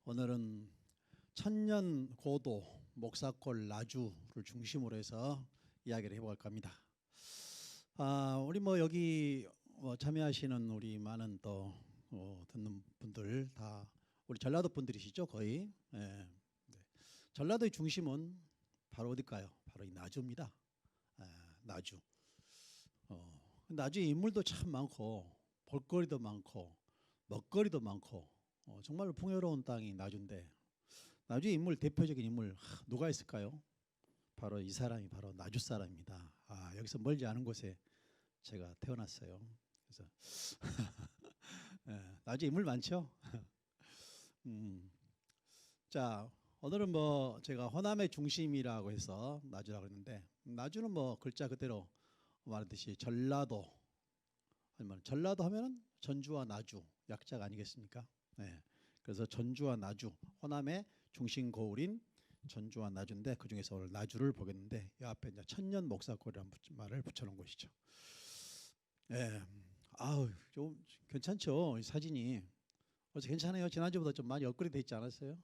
오늘은 천년 고도 목사골 나주를 중심으로 해서 이야기를 해볼까 합니다. 우리 여기 참여하시는 우리 많은 또 듣는 분들 다 우리 전라도 분들이시죠, 거의. 네. 전라도의 중심은 바로 어딜까요? 바로 이 나주입니다. 나주. 나주에 인물도 참 많고 볼거리도 많고 먹거리도 많고 정말로 풍요로운 땅이 나주인데, 나주의 인물, 대표적인 인물 누가 있을까요? 바로 이 사람이 바로 나주 사람입니다. 여기서 멀지 않은 곳에 제가 태어났어요. 그래서 나주 인물 많죠. 자, 오늘은 제가 호남의 중심이라고 해서 나주라고 했는데, 나주는 글자 그대로 말하듯이 전라도, 아니면 전라도 하면은 전주와 나주 약자가 아니겠습니까? 네. 그래서 전주와 나주, 호남의 중심 고을인 전주와 나주인데, 그 중에서 오늘 나주를 보겠는데, 이 앞에 이제 천년 목사골이라는 말을 붙여놓은 곳이죠. 네. 좀 괜찮죠? 이 사진이. 어제 괜찮아요? 지난주보다 좀 많이 업그레이드 있지 않았어요?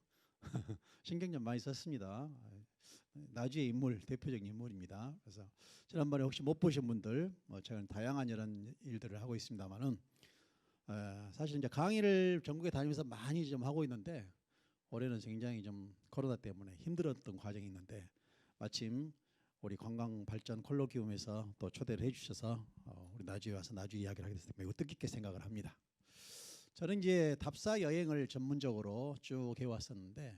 신경 좀 많이 썼습니다. 나주의 인물, 대표적인 인물입니다. 그래서 지난번에 혹시 못 보신 분들, 제가 다양한 이런 일들을 하고 있습니다만은, 사실 이제 강의를 전국에 다니면서 많이 좀 하고 있는데, 올해는 굉장히 좀 코로나 때문에 힘들었던 과정이 있는데, 마침 우리 관광발전 콜로키움에서 또 초대를 해주셔서 우리 나주에 와서 나주 이야기를 하게 돼서 매우 뜻깊게 생각을 합니다. 저는 이제 답사 여행을 전문적으로 쭉 해왔었는데,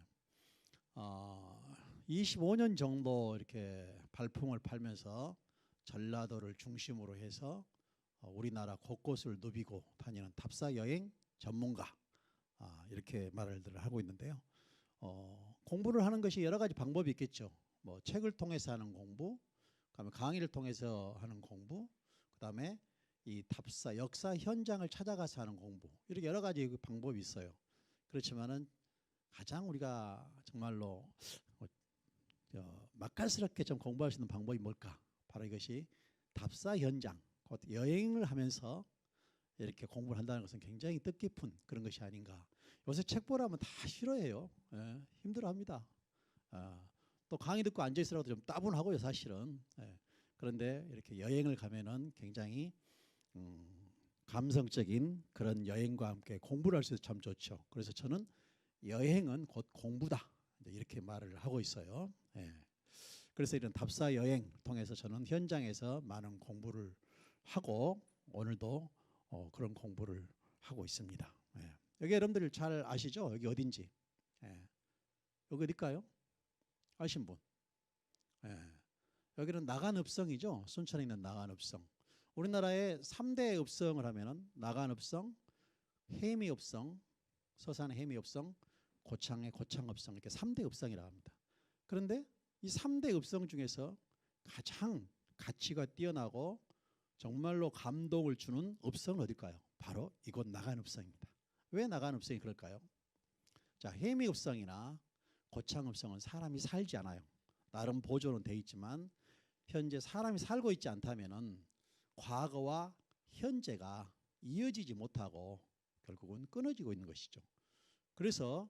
25년 정도 이렇게 발품을 팔면서 전라도를 중심으로 해서 우리나라 곳곳을 누비고 다니는 답사 여행 전문가, 이렇게 말을 하고 있는데요. 공부를 하는 것이 여러 가지 방법이 있겠죠. 책을 통해서 하는 공부, 그다음에 강의를 통해서 하는 공부, 그다음에 이 답사 역사 현장을 찾아가서 하는 공부, 이렇게 여러 가지 방법이 있어요. 그렇지만은 가장 우리가 정말로 맛깔스럽게 좀 공부할 수 있는 방법이 뭘까? 바로 이것이 답사 현장, 곧 여행을 하면서 이렇게 공부를 한다는 것은 굉장히 뜻깊은 그런 것이 아닌가. 요새 책 보라면 다 싫어해요. 힘들어합니다. 또 강의 듣고 앉아 있으라도 좀 따분하고요, 사실은. 그런데 이렇게 여행을 가면은 굉장히 감성적인 그런 여행과 함께 공부를 할 수 있어서 참 좋죠. 그래서 저는 여행은 곧 공부다, 이렇게 말을 하고 있어요. 그래서 이런 답사 여행 통해서 저는 현장에서 많은 공부를 하고 오늘도 그런 공부를 하고 있습니다. 여기 여러분들 잘 아시죠? 여기 어딘지. 여기 어딜까요? 아신 분? 여기는 나간읍성이죠. 순천에 있는 나간읍성. 우리나라의 3대 읍성을 하면은 나간읍성, 해미읍성, 서산의 해미읍성, 고창의 고창읍성, 이렇게 3대 읍성이라고 합니다. 그런데 이 3대 읍성 중에서 가장 가치가 뛰어나고 정말로 감동을 주는 읍성은 어딜까요? 바로 이곳 나간읍성입니다. 왜 나간읍성이 그럴까요? 자, 해미읍성이나 고창읍성은 사람이 살지 않아요. 나름 보존은 돼 있지만 현재 사람이 살고 있지 않다면은 과거와 현재가 이어지지 못하고 결국은 끊어지고 있는 것이죠. 그래서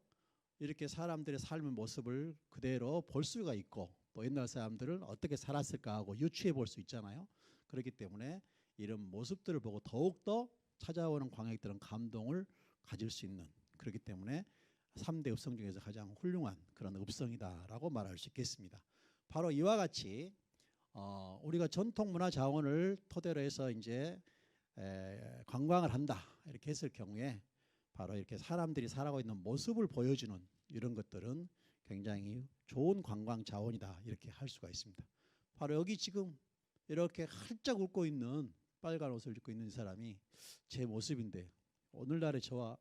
이렇게 사람들의 삶의 모습을 그대로 볼 수가 있고, 또 옛날 사람들은 어떻게 살았을까 하고 유추해 볼 수 있잖아요. 그렇기 때문에 이런 모습들을 보고 더욱더 찾아오는 관객들은 감동을 가질 수 있는, 그렇기 때문에 3대 읍성 중에서 가장 훌륭한 그런 읍성이다라고 말할 수 있겠습니다. 바로 이와 같이 우리가 전통문화 자원을 토대로 해서 이제 관광을 한다, 이렇게 했을 경우에 바로 이렇게 사람들이 살아가고 있는 모습을 보여주는 이런 것들은 굉장히 좋은 관광 자원이다, 이렇게 할 수가 있습니다. 바로 여기 지금 이렇게 활짝 웃고 있는 빨간 옷을 입고 있는 사람이 제 모습인데, 오늘날의 저와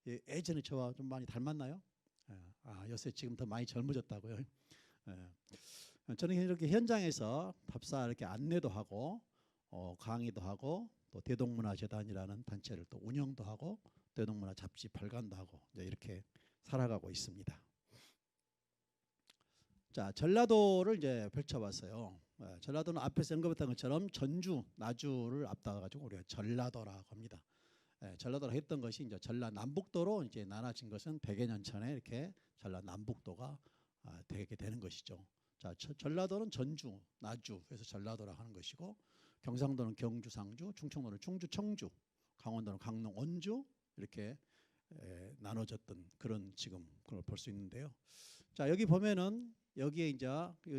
예전에 저와 좀 많이 닮았나요? 요새 지금 더 많이 젊어졌다고요. 저는 이렇게 현장에서 답사 이렇게 안내도 하고 강의도 하고, 또 대동문화재단이라는 단체를 또 운영도 하고, 대동문화 잡지 발간도 하고, 이렇게 살아가고 있습니다. 자, 전라도를 이제 펼쳐봤어요. 전라도는 앞에서 언급했던 것처럼 전주, 나주를 앞다가 가지고 우리가 전라도라고 합니다. 전라도로 했던 것이 이제 전라남북도로 이제 나눠진 것은 100여 년 전에 이렇게 전라남북도가 되게 되는 것이죠. 자, 전라도는 전주, 나주 해서 전라도라 하는 것이고, 경상도는 경주, 상주, 충청도는 충주, 청주, 강원도는 강릉, 원주 이렇게 나눠졌던 그런 지금 그걸 볼 수 있는데요. 자, 여기 보면은 여기에 이제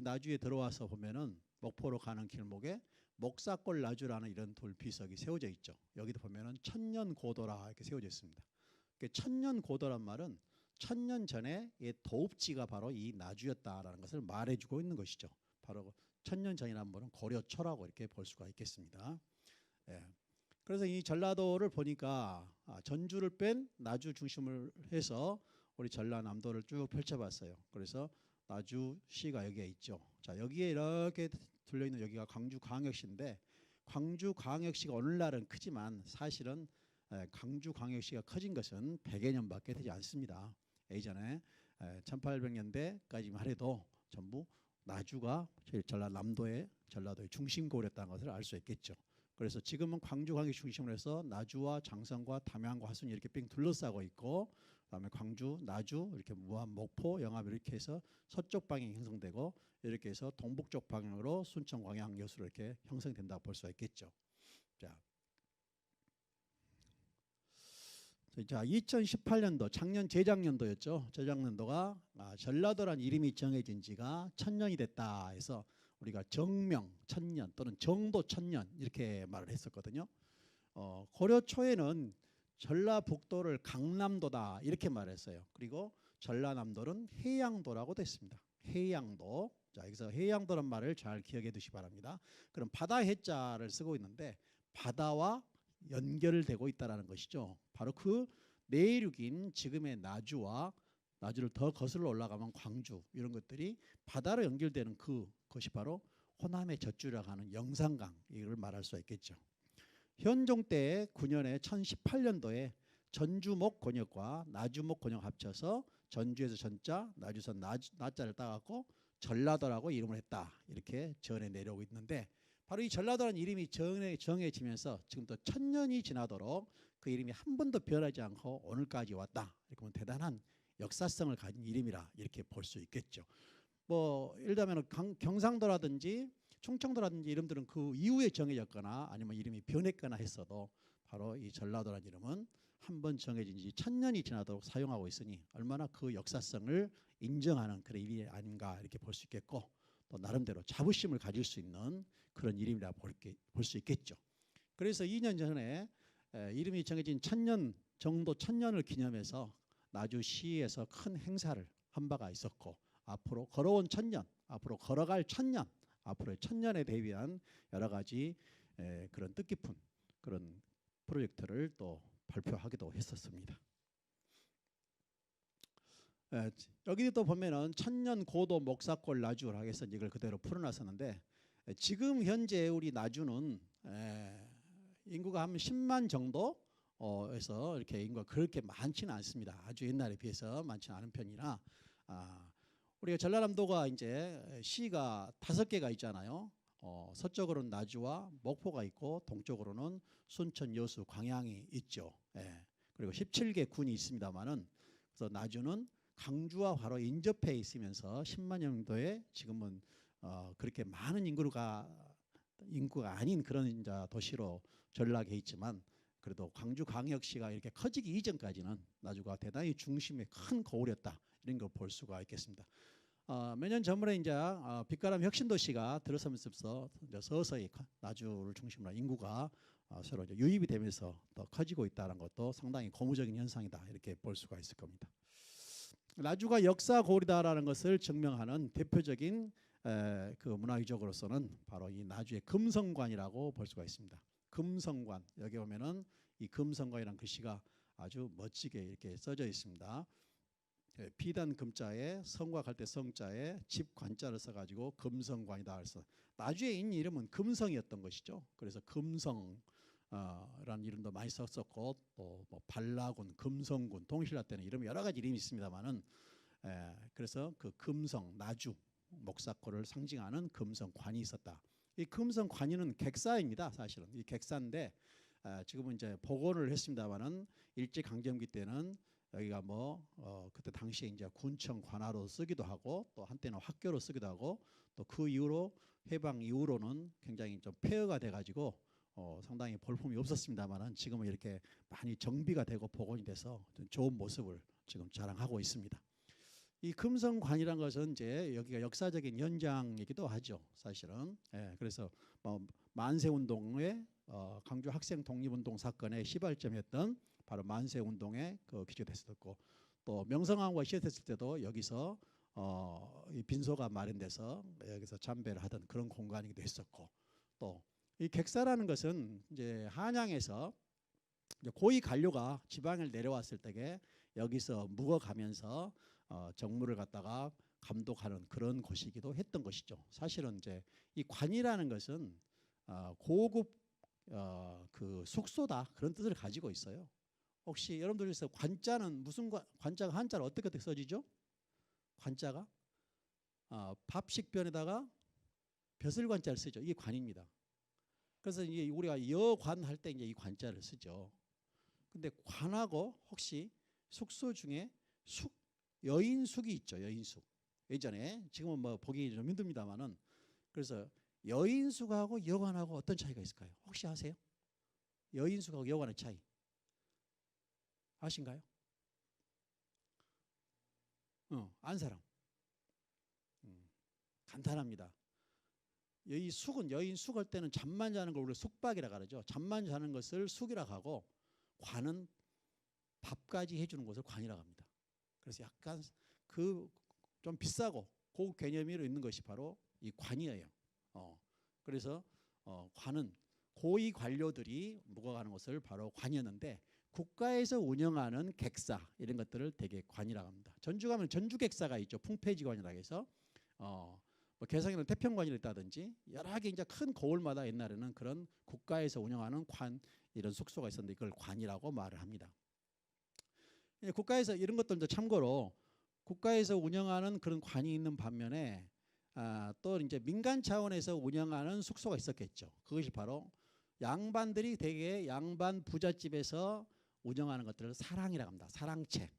나주에 들어와서 보면은 목포로 가는 길목에 목사골 나주라는 이런 돌 비석이 세워져 있죠. 여기도 보면은 천년고도라 이렇게 세워져 있습니다. 천년고도란 말은 1000년 전에 이 도읍지가 바로 이 나주였다라는 것을 말해주고 있는 것이죠. 바로 1000년 전이라는 말은 고려초라고 이렇게 볼 수가 있겠습니다. 예. 그래서 이 전라도를 보니까 전주를 뺀 나주 중심을 해서 우리 전라남도를 쭉 펼쳐봤어요. 그래서 나주시가 여기에 있죠. 자, 여기에 이렇게 둘러있는 여기가 광주광역시인데, 광주광역시가 오늘날은 크지만 사실은 광주광역시가 커진 것은 100여 년밖에 되지 않습니다. 예전에 1800년대까지만 하래도 전부 나주가 전라도의 중심고였다는 것을 알 수 있겠죠. 그래서 지금은 광주광역 중심으로 해서 나주와 장성과 담양과 화순이 이렇게 빙 둘러싸고 있고, 그다음에 광주, 나주, 이렇게 무안, 목포, 영암 이렇게 해서 서쪽 방향이 형성되고, 이렇게 해서 동북쪽 방향으로 순천, 광양, 여수로 이렇게 형성된다고 볼 수가 있겠죠. 자, 2018년도 작년 재작년도였죠. 재작년도가 전라도란 이름이 정해진 지가 1000년이 됐다 해서 우리가 정명 1000년 또는 정도 1000년 이렇게 말을 했었거든요. 고려 초에는 전라북도를 강남도다 이렇게 말했어요. 그리고 전라남도는 해양도라고 됐습니다. 해양도. 자, 여기서 해양도란 말을 잘 기억해 두시기 바랍니다. 그럼 바다 해자를 쓰고 있는데 바다와 연결되고 있다라는 것이죠. 바로 그 내륙인 지금의 나주를 더 거슬러 올라가면 광주 이런 것들이 바다로 연결되는 그것이 바로 호남의 젖줄이라고 하는 영산강 이걸 말할 수 있겠죠. 현종 때 9년에 1018년도에 전주목 권역과 나주목 권역 합쳐서 전주에서 전자, 나주에서 나자를 따갖고 전라도라고 이름을 했다. 이렇게 전해 내려오고 있는데, 바로 이 전라도라는 이름이 정해지면서 지금도 1000년이 지나도록 그 이름이 한 번도 변하지 않고 오늘까지 왔다. 이렇게 보면 대단한 역사성을 가진 이름이라 이렇게 볼 수 있겠죠. 뭐 예를 들면 경상도라든지 충청도라든지 이름들은 그 이후에 정해졌거나 아니면 이름이 변했거나 했어도 바로 이 전라도라는 이름은 한 번 정해진 지 1000년이 지나도록 사용하고 있으니 얼마나 그 역사성을 인정하는 그런 이름이 아닌가 이렇게 볼 수 있겠고, 또 나름대로 자부심을 가질 수 있는 그런 이름이라 볼 수 있겠죠. 그래서 2년 전에 이름이 정해진 1000년 정도 1000년을 기념해서 나주시에서 큰 행사를 한 바가 있었고, 앞으로 걸어온 1000년, 앞으로 걸어갈 1000년, 앞으로의 1000년에 대비한 여러 가지 그런 뜻깊은 그런 프로젝트를 또 발표하기도 했었습니다. 여기도 보면은 천년고도 목사골 나주라 해서 이걸 그대로 풀어놨었는데, 지금 현재 우리 나주는 인구가 한 10만 정도에서 이렇게 인구가 그렇게 많지는 않습니다. 아주 옛날에 비해서 많지는 않은 편이라, 우리가 전라남도가 이제 시가 5개가 있잖아요. 서쪽으로는 나주와 목포가 있고 동쪽으로는 순천, 여수, 광양이 있죠. 그리고 17개 군이 있습니다만은, 그래서 나주는 강주와 바로 인접해 있으면서 10만 정도의 지금은 그렇게 많은 인구가 아닌 그런 이제 도시로 전락해 있지만, 그래도 광주광역시가 이렇게 커지기 이전까지는 나주가 대단히 중심의 큰 거울이었다 이런 걸 볼 수가 있겠습니다. 몇 년 전에 이제 빛가람 혁신도시가 들어서면서 이제 서서히 나주를 중심으로 인구가 서로 이제 유입이 되면서 더 커지고 있다는 것도 상당히 고무적인 현상이다 이렇게 볼 수가 있을 겁니다. 나주가 역사 고리다라는 것을 증명하는 대표적인 그 문화유적으로서는 바로 이 나주의 금성관이라고 볼 수가 있습니다. 금성관, 여기 보면은 이 금성관이라는 글씨가 아주 멋지게 이렇게 써져 있습니다. 비단 금자에 성과 갈 때 성자에 집 관자를 써가지고 금성관이다. 그래서 나주에 있는 이름은 금성이었던 것이죠. 그래서 금성라는 이름도 많이 썼었고, 또 뭐 발라군, 금성군, 동신라 때는 이름 여러 가지 이름이 있습니다만은, 그래서 그 금성 나주 목사골을 상징하는 금성관이 있었다. 이 금성관이는 객사입니다. 사실은 이 객사인데 지금은 이제 복원을 했습니다만은 일제 강점기 때는 여기가 그때 당시에 이제 군청 관하로 쓰기도 하고 또 한때는 학교로 쓰기도 하고 또 그 이후로 해방 이후로는 굉장히 좀 폐허가 돼가지고 상당히 볼품이 없었습니다만은 지금은 이렇게 많이 정비가 되고 복원이 돼서 좋은 모습을 지금 자랑하고 있습니다. 이 금성관이라는 것은 이제 여기가 역사적인 현장이기도 하죠, 사실은. 그래서 만세운동의 광주 학생 독립운동 사건의 시발점이었던 바로 만세운동에 기초됐었고, 또 명성황후가 시작됐을 때도 여기서 이 빈소가 마련돼서 여기서 참배를 하던 그런 공간이기도 했었고, 또 이 객사라는 것은 이제 한양에서 이제 고위 관료가 지방을 내려왔을 때에 여기서 묵어가면서 정무를 갖다가 감독하는 그런 곳이기도 했던 것이죠. 사실은 이제 이 관이라는 것은 고급 그 숙소다 그런 뜻을 가지고 있어요. 혹시 여러분들 중에서 관자는 무슨 관자가 한자로 어떻게 써지죠? 관자가 밥식변에다가 벼슬관자를 쓰죠. 이게 관입니다. 그래서 이제 우리가 여관할 때 이제 이 관자를 쓰죠. 근데 관하고 혹시 숙소 중에 여인숙이 있죠. 여인숙. 예전에 지금은 뭐 보기 좀 힘듭니다만은, 그래서 여인숙하고 여관하고 어떤 차이가 있을까요? 혹시 아세요? 여인숙하고 여관의 차이 아신가요? 안 사람. 간단합니다. 이 숙은 여인숙 할 때는 잠만 자는 걸 우리가 숙박이라 그러죠. 잠만 자는 것을 숙이라고 하고, 관은 밥까지 해주는 것을 관이라고 합니다. 그래서 약간 그 좀 비싸고 고급 개념으로 있는 것이 바로 이 관이에요. 그래서 관은 고위 관료들이 묵어가는 것을 바로 관이었는데, 국가에서 운영하는 객사 이런 것들을 대개 관이라고 합니다. 전주 가면 전주객사가 있죠. 풍패지관이라고 해서 뭐 개성에는 태평관이 있다든지 여러 개 이제 큰 거울마다 옛날에는 그런 국가에서 운영하는 관 이런 숙소가 있었는데 그걸 관이라고 말을 합니다. 국가에서 이런 것들도 참고로 국가에서 운영하는 그런 관이 있는 반면에 또 이제 민간 차원에서 운영하는 숙소가 있었겠죠. 그것이 바로 양반들이 대개 양반 부잣집에서 운영하는 것들을 사랑이라고 합니다. 사랑채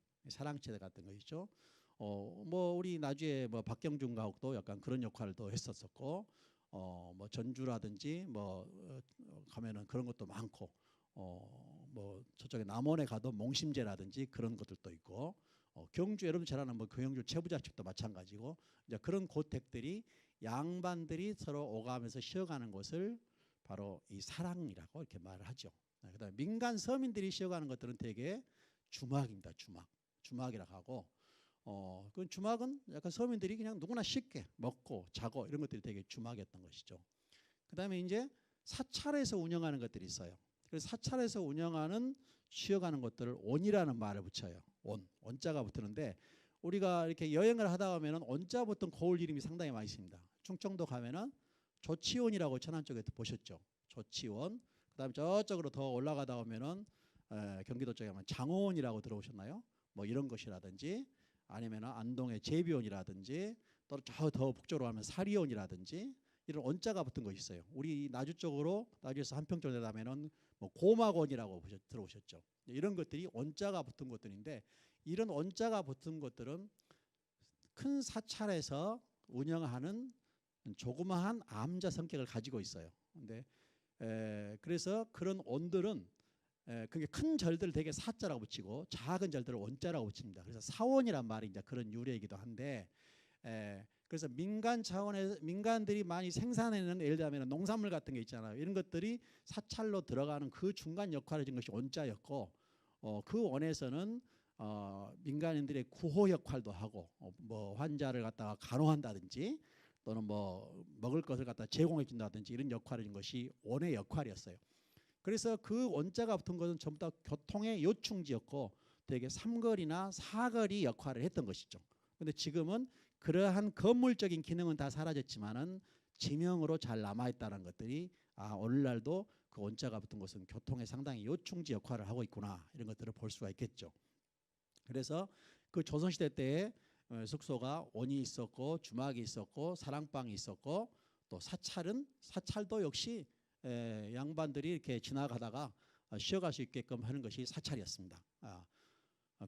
같은 것이죠. 뭐 우리 나주에 뭐 박경준 가옥도 약간 그런 역할도 했었었고, 뭐 전주라든지 가면은 그런 것도 많고, 뭐 저쪽에 남원에 가도 몽심제라든지 그런 것들도 있고, 경주 여러분 잘 아는 뭐 경주 최부자집도 마찬가지고, 이제 그런 고택들이 양반들이 서로 오가면서 쉬어가는 곳을 바로 이 사랑이라고 이렇게 말을 하죠. 그다음에 민간 서민들이 쉬어가는 것들은 대개 주막입니다. 주막이라고 하고, 그 주막은 약간 서민들이 그냥 누구나 쉽게 먹고 자고 이런 것들이 되게 주막이었던 것이죠. 그다음에 이제 사찰에서 운영하는 것들이 있어요. 그래서 사찰에서 운영하는 쉬어가는 것들을 온이라는 말을 붙여요. 온자가 붙는데, 우리가 이렇게 여행을 하다 보면은 온자 붙은 고을 이름이 상당히 많이 있습니다. 충청도 가면은 조치원이라고 천안 쪽에 보셨죠. 조치원. 그다음에 저쪽으로 더 올라가다 보면은 경기도 쪽에 가면 장호원이라고 들어오셨나요? 뭐 이런 것이라든지, 아니면 안동의 제비원이라든지, 또 저 더 북쪽으로 가면 사리원이라든지 이런 원자가 붙은 것이 있어요. 우리 나주 쪽으로, 나주에서 한평 쪽에 가면은 뭐 고막원이라고 들어오셨죠. 이런 것들이 원자가 붙은 것들인데, 이런 원자가 붙은 것들은 큰 사찰에서 운영하는 조그마한 암자 성격을 가지고 있어요. 근데 그래서 그런 원들은 그게 큰 절들을 되게 사자라고 붙이고 작은 절들을 원자라고 붙입니다. 그래서 사원이란 말이 이제 그런 유래이기도 한데, 그래서 민간 차원에서 민간들이 많이 생산해내는, 예를 들면 농산물 같은 게 있잖아요. 이런 것들이 사찰로 들어가는 그 중간 역할을 해준 것이 원자였고, 그 원에서는 민간인들의 구호 역할도 하고, 뭐 환자를 갖다가 간호한다든지, 또는 뭐 먹을 것을 갖다 제공해 준다든지 이런 역할을 준 것이 원의 역할이었어요. 그래서 그 원자가 붙은 것은 전부 다 교통의 요충지였고, 되게 삼거리나 사거리 역할을 했던 것이죠. 그런데 지금은 그러한 건물적인 기능은 다 사라졌지만은 지명으로 잘 남아있다는 것들이, 오늘날도 그 원자가 붙은 것은 교통에 상당히 요충지 역할을 하고 있구나, 이런 것들을 볼 수가 있겠죠. 그래서 그 조선시대 때에 숙소가 원이 있었고, 주막이 있었고, 사랑방이 있었고, 또 사찰도 역시 양반들이 이렇게 지나가다가 쉬어갈 수 있게끔 하는 것이 사찰이었습니다.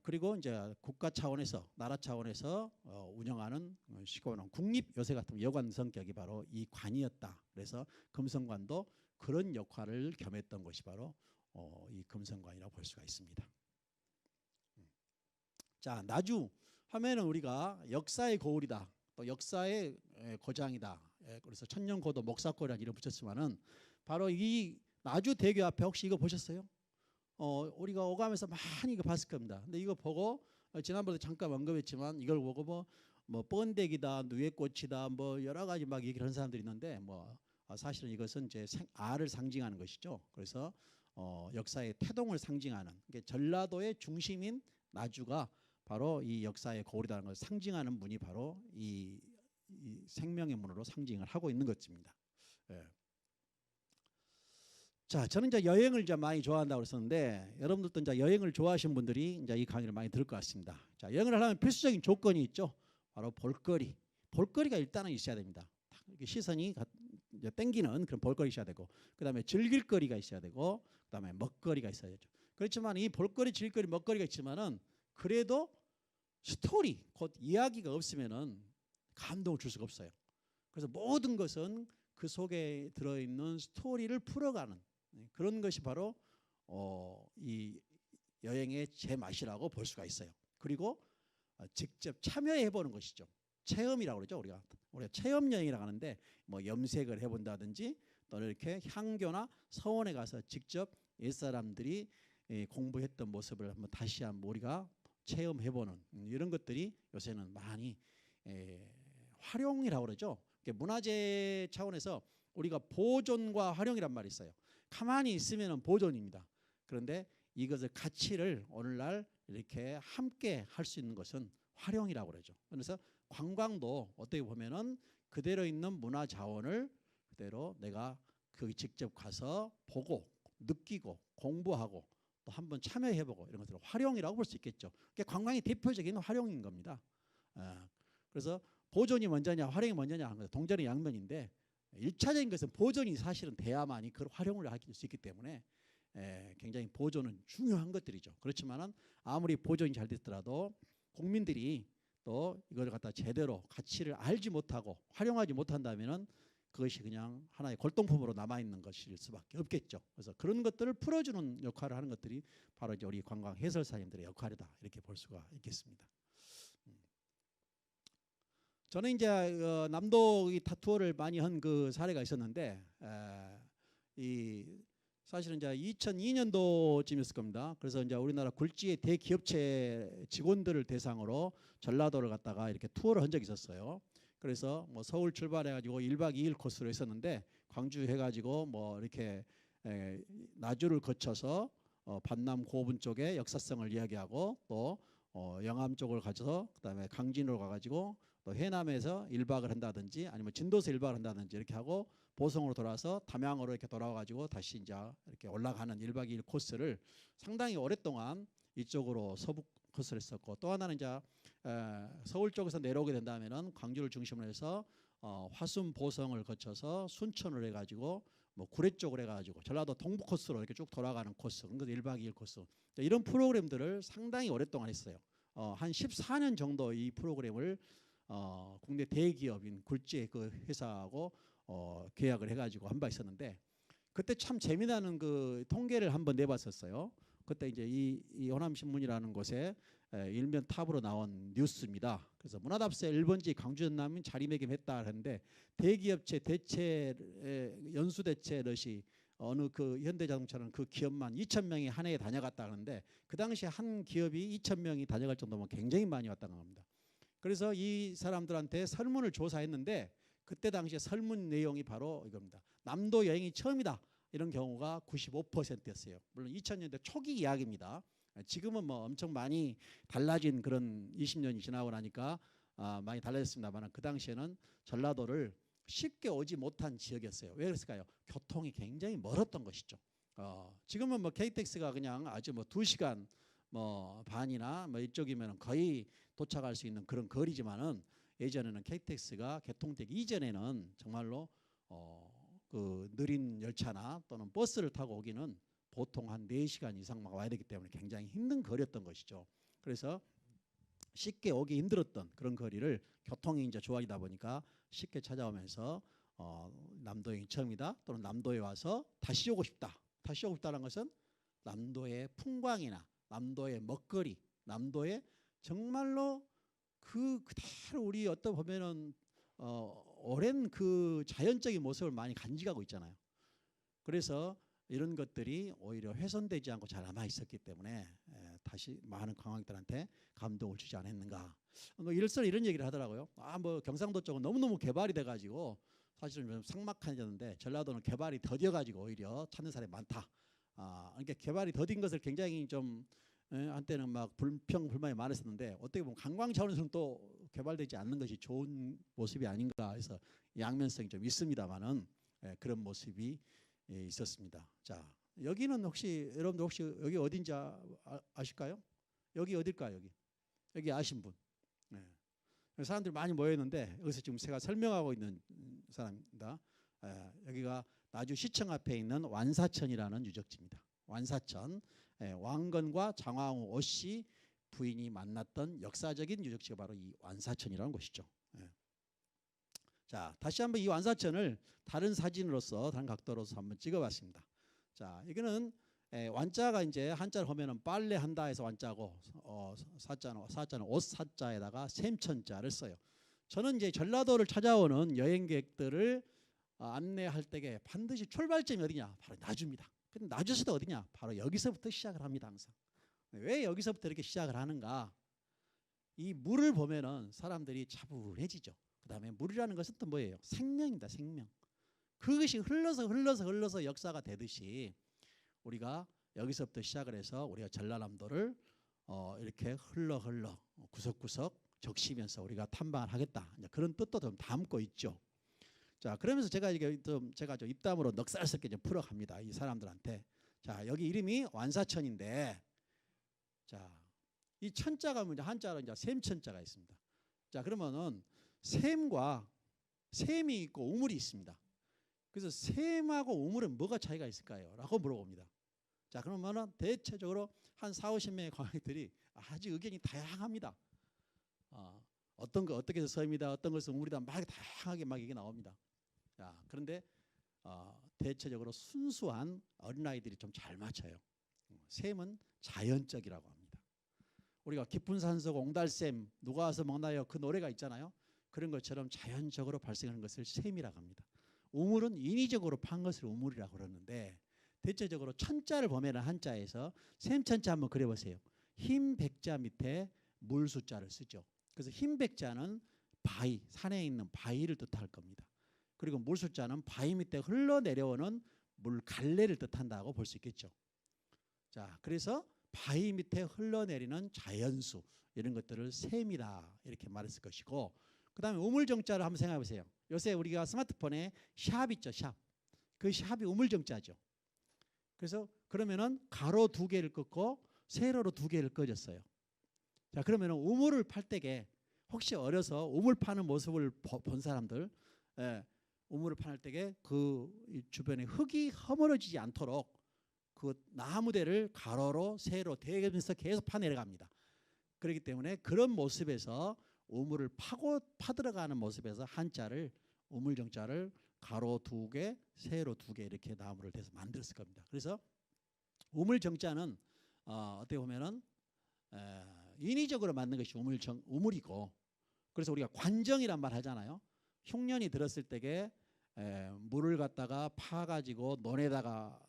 그리고 이제 국가 차원에서 나라 차원에서 운영하는 시골은 국립 요새 같은 여관 성격이 바로 이 관이었다. 그래서 금성관도 그런 역할을 겸했던 것이 바로 이 금성관이라고 볼 수가 있습니다. 자, 나주 하면은 우리가 역사의 거울이다, 또 역사의 고장이다. 그래서 천년고도 목사골이라는 이름 붙였지만은 바로 이 나주 대교 앞에 혹시 이거 보셨어요? 우리가 오가면서 많이 이거 봤을 겁니다. 근데 이거 보고 지난번에 잠깐 언급했지만 이걸 보고 뭐 번데기다, 누에꽃이다, 뭐 여러 가지 막 얘기를 하는 사람들이 있는데 뭐 사실은 이것은 이제 알을 상징하는 것이죠. 그래서 역사의 태동을 상징하는, 전라도의 중심인 나주가 바로 이 역사의 거울이라는 걸 상징하는 문이 바로 이 생명의 문으로 상징을 하고 있는 것입니다. 예. 자, 저는 이제 여행을 이제 많이 좋아한다고 했었는데 여러분들도 이제 여행을 좋아하시는 분들이 이제 이 강의를 많이 들을 것 같습니다. 자, 여행을 하려면 필수적인 조건이 있죠. 바로 볼거리. 볼거리가 일단은 있어야 됩니다. 시선이 이제 땡기는 그런 볼거리 있어야 되고, 그다음에 즐길 거리가 있어야 되고, 그다음에 먹거리가 있어야 되죠. 그렇지만 이 볼거리, 즐길거리, 먹거리가 있지만은 그래도 스토리, 곧 이야기가 없으면은 감동을 줄 수가 없어요. 그래서 모든 것은 그 속에 들어있는 스토리를 풀어가는 그런 것이 바로 이 여행의 제맛이라고 볼 수가 있어요. 그리고 직접 참여해 보는 것이죠. 체험이라고 그러죠. 우리가 체험 여행이라고 하는데 뭐 염색을 해본다든지 또는 이렇게 향교나 서원에 가서 직접 옛사람들이 공부했던 모습을 한번 다시 한번 우리가 체험해보는 이런 것들이 요새는 많이 활용이라고 그러죠. 문화재 차원에서 우리가 보존과 활용이란 말이 있어요. 가만히 있으면 보존입니다. 그런데 이것을 가치를 오늘날 이렇게 함께 할 수 있는 것은 활용이라고 그러죠. 그래서 관광도 어떻게 보면은 그대로 있는 문화 자원을 그대로 내가 그 직접 가서 보고 느끼고 공부하고 또 한번 참여해보고 이런 것들을 활용이라고 볼 수 있겠죠. 그게 관광의 대표적인 활용인 겁니다. 그래서 보존이 먼저냐 활용이 먼저냐 하는 것은 동전의 양면인데 1차적인 것은 보존이 사실은 돼야만이 그 활용을 할 수 있기 때문에 굉장히 보존은 중요한 것들이죠. 그렇지만은 아무리 보존이 잘 됐더라도 국민들이 또 이걸 갖다 제대로 가치를 알지 못하고 활용하지 못한다면은 그것이 그냥 하나의 골동품으로 남아있는 것일 수밖에 없겠죠. 그래서 그런 것들을 풀어주는 역할을 하는 것들이 바로 이제 우리 관광 해설사님들의 역할이다, 이렇게 볼 수가 있겠습니다. 저는 이제 남도 투어를 많이 한 그 사례가 있었는데 사실은 이제 2002년도쯤이었을 겁니다. 그래서 이제 우리나라 굴지의 대기업체 직원들을 대상으로 전라도를 갔다가 이렇게 투어를 한 적이 있었어요. 그래서 뭐 서울 출발해가지고 1박 2일 코스로 했었는데 광주 해가지고 뭐 이렇게 나주를 거쳐서 반남 고분 쪽의 역사성을 이야기하고 또 영암 쪽을 가서 그다음에 강진으로 가가지고 또 해남에서 1박을 한다든지 아니면 진도에서 1박을 한다든지 이렇게 하고 보성으로 돌아서 담양으로 이렇게 돌아와가지고 다시 이제 이렇게 올라가는 1박 2일 코스를 상당히 오랫동안 이쪽으로 서북 코스를 했었고, 또 하나는 이제 서울 쪽에서 내려오게 된다면은 광주를 중심으로 해서 화순 보성을 거쳐서 순천을 해가지고 뭐 구례 쪽으로 해가지고 전라도 동부 코스로 이렇게 쭉 돌아가는 코스, 그래서 1박 2일 코스, 이런 프로그램들을 상당히 오랫동안 했어요. 한 14년 정도 이 프로그램을 국내 대기업인 굴지의 그 회사하고 계약을 해가지고 한 바 있었는데, 그때 참 재미나는 그 통계를 한번 내봤었어요. 그때 이제 이 호남신문이라는 곳에 일면 탑으로 나온 뉴스입니다. 그래서 문화답세 1번지 광주 전남인 자리매김했다 하는데 대기업체 대체 연수 대체 럿이 어느 그 현대자동차는 그 기업만 2,000명이 한 해에 다녀갔다 하는데 그 당시에 한 기업이 2,000명이 다녀갈 정도면 굉장히 많이 왔다는 겁니다. 그래서 이 사람들한테 설문을 조사했는데 그때 당시에 설문 내용이 바로 이겁니다. 남도 여행이 처음이다, 이런 경우가 95%였어요. 물론 2000년대 초기 이야기입니다. 지금은 뭐 엄청 많이 달라진 그런 20년이 지나고 나니까 많이 달라졌습니다만 그 당시에는 전라도를 쉽게 오지 못한 지역이었어요. 왜 그랬을까요? 교통이 굉장히 멀었던 것이죠. 지금은 뭐 KTX가 그냥 아주 뭐 2시간 뭐 반이나 뭐 이쪽이면 거의 도착할 수 있는 그런 거리지만은 예전에는 KTX가 개통되기 이전에는 정말로 그 느린 열차나 또는 버스를 타고 오기는 보통 한 4시간 이상 막 와야 되기 때문에 굉장히 힘든 거리였던 것이죠. 그래서 쉽게 오기 힘들었던 그런 거리를 교통이 이제 좋아지다 보니까 쉽게 찾아오면서 남도에 처음이다 또는 남도에 와서 다시 오고 싶다. 다시 오고 싶다는 것은 남도의 풍광이나 남도의 먹거리, 남도의 정말로 그대로 우리 어떤 보면은 오랜 그 자연적인 모습을 많이 간직하고 있잖아요. 그래서 이런 것들이 오히려 훼손되지 않고 잘 남아 있었기 때문에 다시 많은 관광객들한테 감동을 주지 않았는가. 일설 이런 얘기를 하더라고요. 뭐 경상도 쪽은 너무너무 개발이 돼가지고 사실은 좀 삭막해졌는데 전라도는 개발이 더뎌가지고 오히려 찾는 사람이 많다. 그러니까 개발이 더딘 것을 굉장히 좀 한때는 막 불평불만이 많았었는데 어떻게 보면 관광 차원에서는 또 개발되지 않는 것이 좋은 모습이 아닌가 해서 양면성이 좀 있습니다만은 그런 모습이 있었습니다. 자, 여기는 혹시 여러분들 혹시 여기 어딘지 아실까요? 여기 어딜까요? 여기 아신 분? 네. 사람들이 많이 모여 있는데 여기서 지금 제가 설명하고 있는 사람입니다. 여기가 나주 시청 앞에 있는 완사천이라는 유적지입니다. 완사천. 왕건과 장왕후 오씨 부인이 만났던 역사적인 유적지가 바로 이 완사천이라는 곳이죠. 자, 다시 한번 이 완사천을 다른 사진으로서 다른 각도로서 한번 찍어봤습니다. 자, 이거는 완자가 이제 한자를 보면은 빨래한다 해서 완자고 사자는 옷 사자에다가 샘천자를 써요. 저는 이제 전라도를 찾아오는 여행객들을 안내할 때에 반드시 출발점이 어디냐? 바로 나주입니다. 근데 나주에서도 어디냐? 바로 여기서부터 시작을 합니다. 항상. 왜 여기서부터 이렇게 시작을 하는가? 이 물을 보면은 사람들이 차분해지죠. 그 다음에 물이라는 것은 또 뭐예요? 생명입니다. 생명. 그것이 흘러서 역사가 되듯이 우리가 여기서부터 시작을 해서 우리가 전라남도를 이렇게 흘러 구석구석 적시면서 우리가 탐방을 하겠다. 그런 뜻도 좀 담고 있죠. 자, 그러면서 제가 좀 입담으로 넉살스럽게 좀 풀어갑니다. 이 사람들한테. 자, 여기 이름이 완사천인데, 자, 이 천자가 뭐냐? 한자로 이제 샘천자가 있습니다. 자, 그러면은 샘이 있고 우물이 있습니다. 그래서 샘하고 우물은 뭐가 차이가 있을까요? 라고 물어봅니다. 자, 그러면은 대체적으로 한 40-50명의 관광객들이 아주 의견이 다양합니다. 어떤 거 어떻게 해서 샘이다, 어떤 것은 우물이다, 막 다양하게 막 이게 나옵니다. 자, 그런데 대체적으로 순수한 어린아이들이 좀 잘 맞춰요. 샘은 자연적이라고 합니다. 우리가 깊은 산속 옹달샘 누가 와서 먹나요? 그 노래가 있잖아요. 그런 것처럼 자연적으로 발생하는 것을 샘이라고 합니다. 우물은 인위적으로 판 것을 우물이라고 그러는데 대체적으로 천자를 보면 한자에서 샘천자 한번 그려보세요. 흰 백자 밑에 물 숫자를 쓰죠. 그래서 흰 백자는 바위, 산에 있는 바위를 뜻할 겁니다. 그리고 물 숫자는 바위 밑에 흘러내려오는 물 갈래를 뜻한다고 볼 수 있겠죠. 자, 그래서 바위 밑에 흘러내리는 자연수 이런 것들을 샘이다 이렇게 말했을 것이고, 그 다음에 우물정자를 한번 생각해 보세요. 요새 우리가 스마트폰에 샵 있죠. 샵. 그 샵이 우물정자죠. 그래서 그러면은 가로 2개를 긋고 세로로 2개를 긋었어요. 자, 그러면은 우물을 팔 때에 혹시 어려서 우물 파는 모습을 본 사람들, 우물을 파는 때에 그 주변에 흙이 허물어지지 않도록 그 나무대를 가로로 세로 대면서 계속 파내려갑니다. 그렇기 때문에 그런 모습에서 우물을 파들어가는 모습에서 한자를 우물정자를 가로 2개, 세로 2개 이렇게 나무를 대서 만들었을 겁니다. 그래서 우물정자는 어떻게 보면은 인위적으로 만든 것이 우물이고, 그래서 우리가 관정이란 말 하잖아요. 흉년이 들었을 때에 물을 갖다가 파가지고 논에다가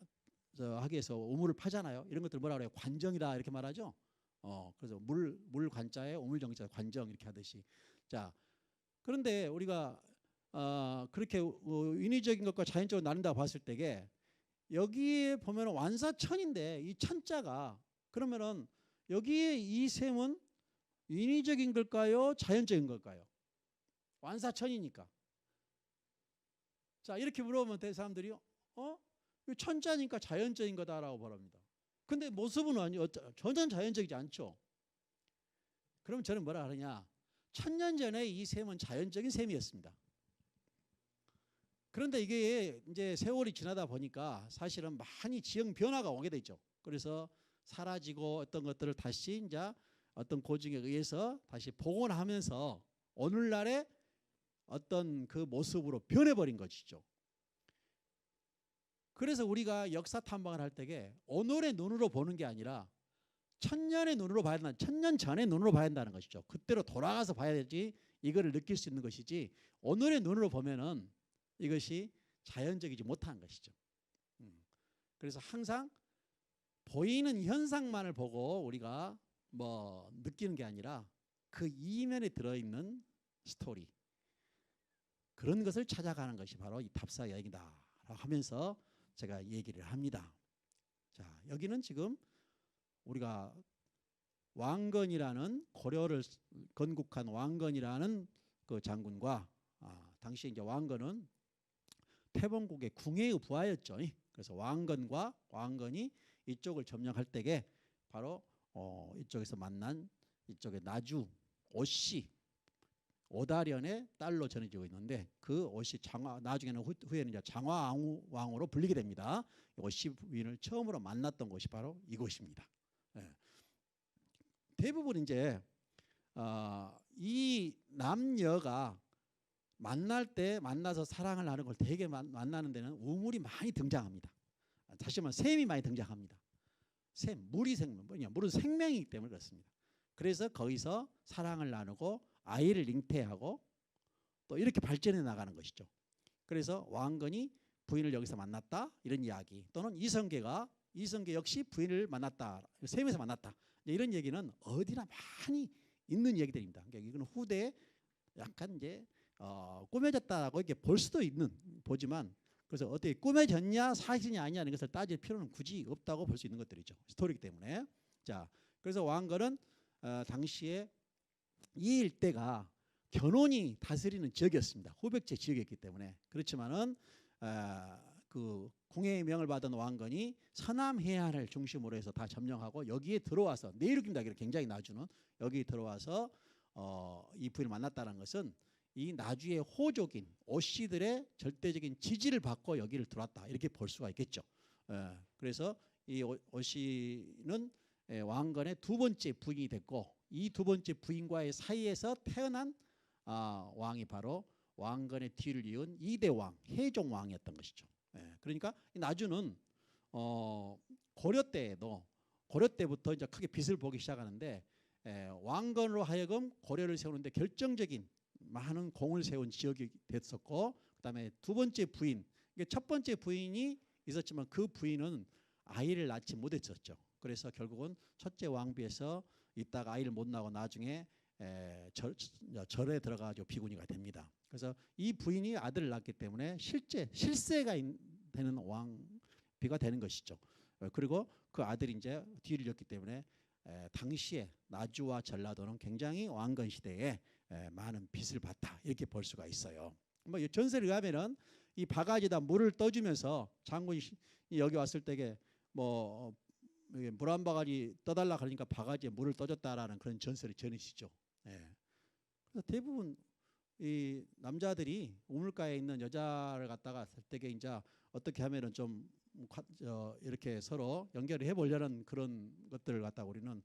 하기 위해서 우물을 파잖아요. 이런 것들 뭐라 그래요? 관정이다 이렇게 말하죠. 그래서 물 관자에 우물정자 관정 이렇게 하듯이. 자, 그런데 우리가 그렇게 인위적인 것과 자연적으로 나눈다고 봤을 때에 여기에 보면 완사천인데 이 천자가 그러면은 여기에 이 샘은 인위적인 걸까요? 자연적인 걸까요? 완사천이니까. 자, 이렇게 물어보면 사람들이 천자니까 자연적인 거다라고 말합니다. 근데 모습은 전혀 자연적이지 않죠. 그럼 저는 뭐라 하느냐? 1000년 전에 이 샘은 자연적인 샘이었습니다. 그런데 이게 이제 세월이 지나다 보니까 사실은 많이 지형 변화가 오게 되죠. 그래서 사라지고 어떤 것들을 다시 이제 어떤 고증에 의해서 다시 복원하면서 오늘날의 어떤 그 모습으로 변해버린 것이죠. 그래서 우리가 역사 탐방을 할 때에 오늘의 눈으로 보는 게 아니라 천년의 눈으로 봐야 된다. 천년 전의 눈으로 봐야 한다는 것이죠. 그때로 돌아가서 봐야 되지 이거를 느낄 수 있는 것이지 오늘의 눈으로 보면은 이것이 자연적이지 못한 것이죠. 그래서 항상 보이는 현상만을 보고 우리가 뭐 느끼는 게 아니라 그 이면에 들어있는 스토리 그런 것을 찾아가는 것이 바로 이 답사 여행이다 하면서 제가 얘기를 합니다. 자, 여기는 지금 우리가 왕건이라는 고려를 건국한 왕건이라는 그 장군과 당시 이제 왕건은 태봉국의 궁예의 부하였죠. 그래서 왕건과 왕건이 이쪽을 점령할 때에 바로 이쪽에서 만난 이쪽의 나주 오씨 오다련의 딸로 전해지고 있는데 그 오씨 장화 나중에는 후에는 이제 장화왕으로 불리게 됩니다. 오씨 부인을 처음으로 만났던 곳이 바로 이곳입니다. 네. 대부분 이제 이 남녀가 만날 때 만나서 사랑을 나누는 걸 되게 만나는 데는 우물이 많이 등장합니다. 다시 말하면 샘이 많이 등장합니다. 샘, 물이 생명, 물은 생명이기 때문에 그렇습니다. 그래서 거기서 사랑을 나누고 아이를 잉태하고 또 이렇게 발전해 나가는 것이죠. 그래서 왕건이 부인을 여기서 만났다 이런 이야기 또는 이성계 역시 부인을 만났다 샘에서 만났다 이런 얘기는 어디나 많이 있는 얘기들입니다. 그러니까 이건 후대에 약간 이제 꾸며졌다라고 이렇게 볼 수도 있는 보지만 그래서 어떻게 꾸며졌냐 사실이냐 아니냐는 것을 따질 필요는 굳이 없다고 볼 수 있는 것들이죠. 스토리이기 때문에. 자, 그래서 왕건은 당시에 이 일대가 견훤이 다스리는 지역이었습니다. 후백제 지역이었기 때문에. 그렇지만은 그 궁예의 명을 받은 왕건이 서남 해안을 중심으로 해서 다 점령하고 여기에 들어와서 내륙입니다. 굉장히 나주는 여기 들어와서 이 부인을 만났다는 것은 이 나주의 호족인 오씨들의 절대적인 지지를 받고 여기를 들어왔다 이렇게 볼 수가 있겠죠. 그래서 이 오씨는 왕건의 두 번째 부인이 됐고 이 두 번째 부인과의 사이에서 태어난 왕이 바로 왕건의 뒤를 이은 2대 왕 해종왕이었던 것이죠. 그러니까 나주는 고려 때부터 이제 크게 빛을 보기 시작하는데 왕건으로 하여금 고려를 세우는데 결정적인 많은 공을 세운 지역이 됐었고 그다음에 두 번째 부인 첫 번째 부인이 있었지만 그 부인은 아이를 낳지 못했었죠. 그래서 결국은 첫째 왕비에서 있다가 아이를 못 낳고 나중에 절에 들어가지고 비구니가 됩니다. 그래서 이 부인이 아들을 낳기 때문에 실세가 되는 왕비가 되는 것이죠. 그리고 그 아들이 이제 뒤를 잇기 때문에 당시에 나주와 전라도는 굉장히 왕건 시대에 많은 빚을 봤다 이렇게 볼 수가 있어요. 뭐 전설에 의하면은 이 바가지에다 물을 떠주면서 장군이 여기 왔을 때에 뭐 물 한 바가지 떠달라 그러니까 바가지에 물을 떠줬다라는 그런 전설이 전해지죠. 그래서 대부분 이 남자들이 우물가에 있는 여자를 갖다가 살 때에 이제 어떻게 하면은 좀 이렇게 서로 연결을 해보려는 그런 것들을 갖다 우리는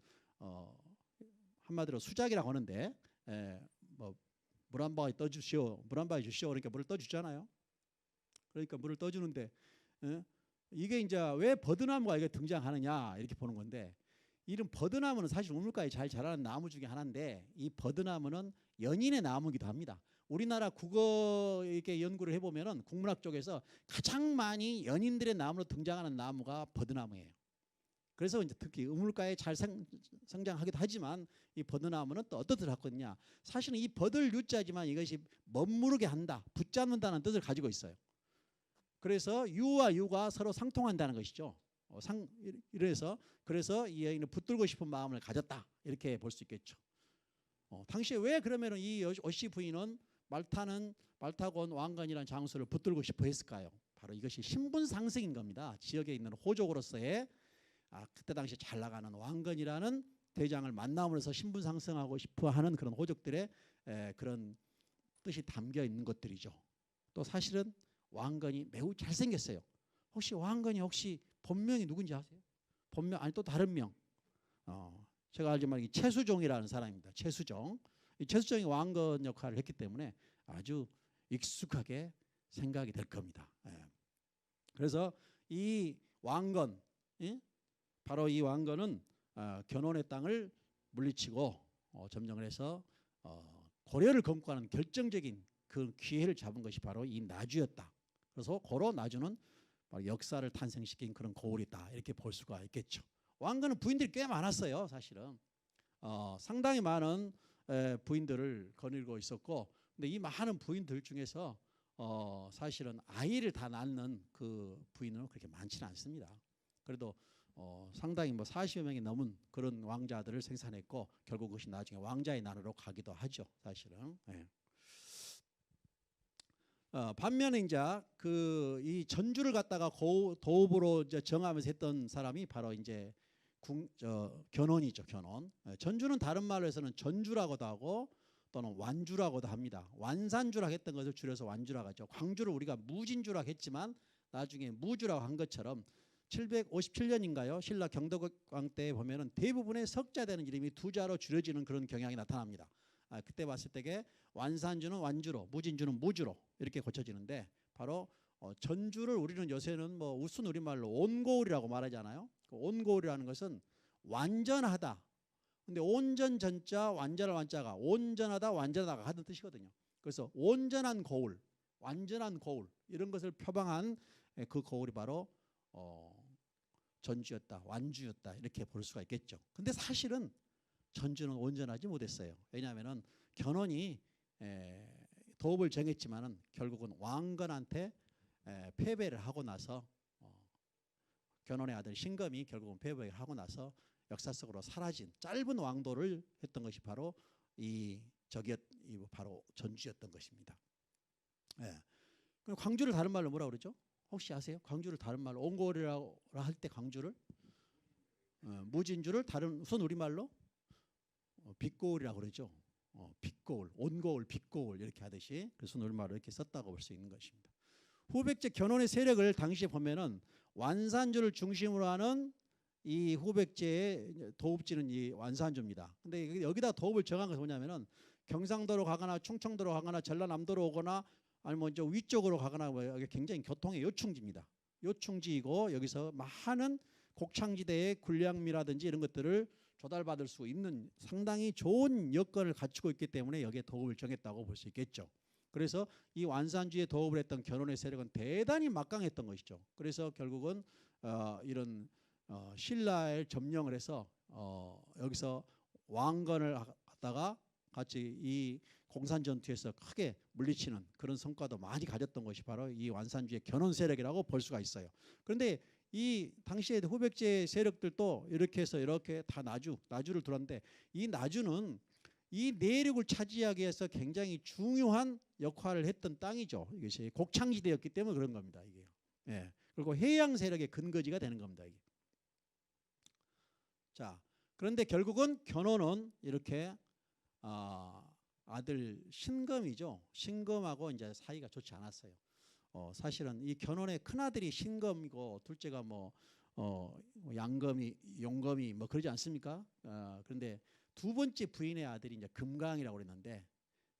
한마디로 수작이라고 하는데 뭐 물 한 바가지 떠주시오, 물 한 바가지 주시오 그러니까 물을 떠주잖아요. 그러니까 물을 떠주는데 이게 이제 왜 버드나무가 이게 등장하느냐 이렇게 보는 건데 이런 버드나무는 사실 우물가에 잘 자라는 나무 중에 하나인데 이 버드나무는 연인의 나무이기도 합니다. 우리나라 국어 이렇게 연구를 해보면은 국문학 쪽에서 가장 많이 연인들의 나무로 등장하는 나무가 버드나무예요. 그래서 이제 특히 우물가에 잘 성장하기도 하지만 이 버드나무는 또 어떤 뜻을 갖고 있냐? 사실은 이 버들 유자지만 이것이 멋무르게 한다, 붙잡는다는 뜻을 가지고 있어요. 그래서 유와 유가 서로 상통한다는 것이죠. 그래서 이 여인은 붙들고 싶은 마음을 가졌다 이렇게 볼 수 있겠죠. 당시에 왜 그러면은 이 오씨 부인은 말타고 온 왕건이라는 장수를 붙들고 싶어 했을까요? 바로 이것이 신분 상승인 겁니다. 지역에 있는 호족으로서의 그때 당시 잘 나가는 왕건이라는 대장을 만남으로써 신분 상승하고 싶어하는 그런 호족들의 그런 뜻이 담겨 있는 것들이죠. 또 사실은 왕건이 매우 잘생겼어요. 혹시 왕건이 혹시 본명이 누군지 아세요? 본명 아니 또 다른 명. 제가 알지만 이 최수종이라는 사람입니다. 최수종. 이 최수종이 왕건 역할을 했기 때문에 아주 익숙하게 생각이 될 겁니다. 그래서 이 왕건, 바로 이 왕건은 견훤의 땅을 물리치고 점령을 해서 고려를 건국하는 결정적인 그 기회를 잡은 것이 바로 이 나주였다. 그래서 고로 나주는 바로 역사를 탄생시킨 그런 고을이다 이렇게 볼 수가 있겠죠. 왕건은 부인들이 꽤 많았어요. 사실은 상당히 많은 부인들을 거느리고 있었고, 근데 이 많은 부인들 중에서 사실은 아이를 다 낳는 그 부인은 그렇게 많지는 않습니다. 그래도 상당히 뭐 40여 명이 넘은 그런 왕자들을 생산했고, 결국 그것이 나중에 왕자의 난으로 가기도 하죠. 사실은. 반면에 이제 그 이 전주를 갖다가 도읍으로 이제 정하면서 했던 사람이 바로 이제 견훤이죠. 견훤. 전주는 다른 말로 해서는 전주라고도 하고 또는 완주라고도 합니다. 완산주라고 했던 것을 줄여서 완주라고 하죠. 광주를 우리가 무진주라고 했지만 나중에 무주라고 한 것처럼 757년인가요? 신라 경덕왕 때 보면은 대부분의 석자되는 이름이 두 자로 줄여지는 그런 경향이 나타납니다. 그때 봤을 때게 완산주는 완주로, 무진주는 무주로 이렇게 고쳐지는데, 바로 전주를 우리는 요새는 뭐 우스운 우리말로 온고을이라고 말하잖아요. 그 온고을이라는 것은 완전하다. 근데 온전 전자, 완전한 완자가 온전하다, 완전하다가 하는 뜻이거든요. 그래서 온전한 고을, 완전한 고을 이런 것을 표방한 그 고을이 바로 전주였다, 완주였다 이렇게 볼 수가 있겠죠. 근데 사실은 전주는 온전하지 못했어요. 왜냐하면은 견훤이 도읍을 정했지만은 결국은 왕건한테 패배를 하고 나서 견훤의 아들 신검이 결국은 패배를 하고 나서 역사 속으로 사라진 짧은 왕도를 했던 것이 바로 바로 전주였던 것입니다. 광주를 다른 말로 뭐라 그러죠? 혹시 아세요? 광주를 다른 말로 온고을이라고 할 때 광주를 무진주를 다른 우선 우리말로 빗고을이라고 그러죠. 빗고을, 온고을, 빗고을 이렇게 하듯이 그래서 우리말로 이렇게 썼다고 볼 수 있는 것입니다. 후백제 견훤의 세력을 당시에 보면은 완산주를 중심으로 하는 이 후백제의 도읍지는 이 완산주입니다. 근데 여기다 도읍을 정한 것은 뭐냐면은 경상도로 가거나 충청도로 가거나 전라남도로 오거나 아니면 저 위쪽으로 가거나 여기 굉장히 교통의 요충지입니다. 요충지이고 여기서 많은 곡창지대의 군량미라든지 이런 것들을 조달받을 수 있는 상당히 좋은 여건을 갖추고 있기 때문에 여기에 도읍을 정했다고 볼 수 있겠죠. 그래서 이 완산주에 도읍을 했던 견훤의 세력은 대단히 막강했던 것이죠. 그래서 결국은 이런 신라를 점령을 해서 여기서 왕건을 갖다가 같이 이 공산 전투에서 크게 물리치는 그런 성과도 많이 가졌던 것이 바로 이 완산주의 견훤 세력이라고 볼 수가 있어요. 그런데 이 당시에 후백제 세력들도 이렇게 해서 이렇게 다 나주를 들었는데, 이 나주는 이 내륙을 차지하기 위해서 굉장히 중요한 역할을 했던 땅이죠. 이것이 곡창지대였기 때문에 그런 겁니다. 이게. 그리고 해양 세력의 근거지가 되는 겁니다. 이게. 자, 그런데 결국은 견훤은 이렇게 아들 신검이죠. 신검하고 이제 사이가 좋지 않았어요. 사실은 이 견훤의 큰 아들이 신검이고 둘째가 양검이, 용검이 뭐 그러지 않습니까? 그런데 두 번째 부인의 아들이 이제 금강이라고 그랬는데,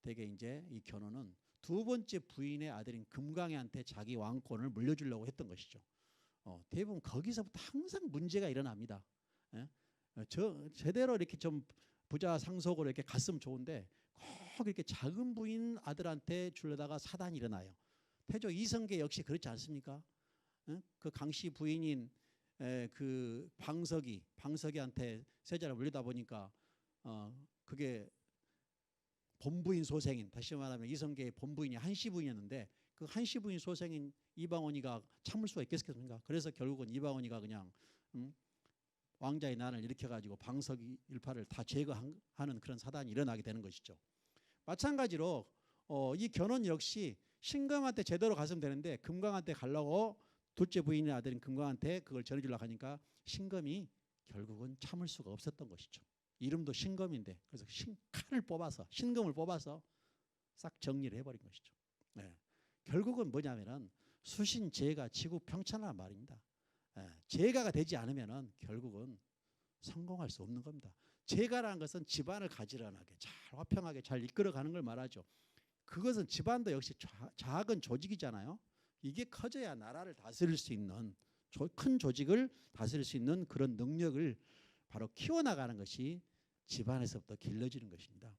되게 이제 이 견훤은 두 번째 부인의 아들인 금강이한테 자기 왕권을 물려주려고 했던 것이죠. 대부분 거기서부터 항상 문제가 일어납니다. 제대로 이렇게 좀 부자 상속으로 이렇게 갔으면 좋은데 꼭 이렇게 작은 부인 아들한테 주려다가 사단이 일어나요. 태조 이성계 역시 그렇지 않습니까? 그 강씨 부인인 그 방석이한테 세자를 물리다 보니까 그게 본부인 소생인, 다시 말하면 이성계의 본부인이 한씨 부인이었는데 그 한씨 부인 소생인 이방원이가 참을 수가 있겠습니까? 그래서 결국은 이방원이가 그냥 왕자의 난을 일으켜가지고 방석이 일파를 다 제거하는 그런 사단이 일어나게 되는 것이죠. 마찬가지로 이 견훤 역시 신검한테 제대로 갔으면 되는데 금강한테 가려고 둘째 부인의 아들인 금강한테 그걸 전해주려고 하니까 신검이 결국은 참을 수가 없었던 것이죠. 이름도 신검인데 그래서 신검을 뽑아서 싹 정리를 해버린 것이죠. 결국은 뭐냐면은 수신제가 지구 평천하란 말입니다. 제가가 되지 않으면은 결국은 성공할 수 없는 겁니다. 제가라는 것은 집안을 가지런하게 잘 화평하게 잘 이끌어가는 걸 말하죠. 그것은 집안도 역시 작은 조직이잖아요. 이게 커져야 나라를 다스릴 수 있는 큰 조직을 다스릴 수 있는 그런 능력을 바로 키워나가는 것이 집안에서부터 길러지는 것입니다.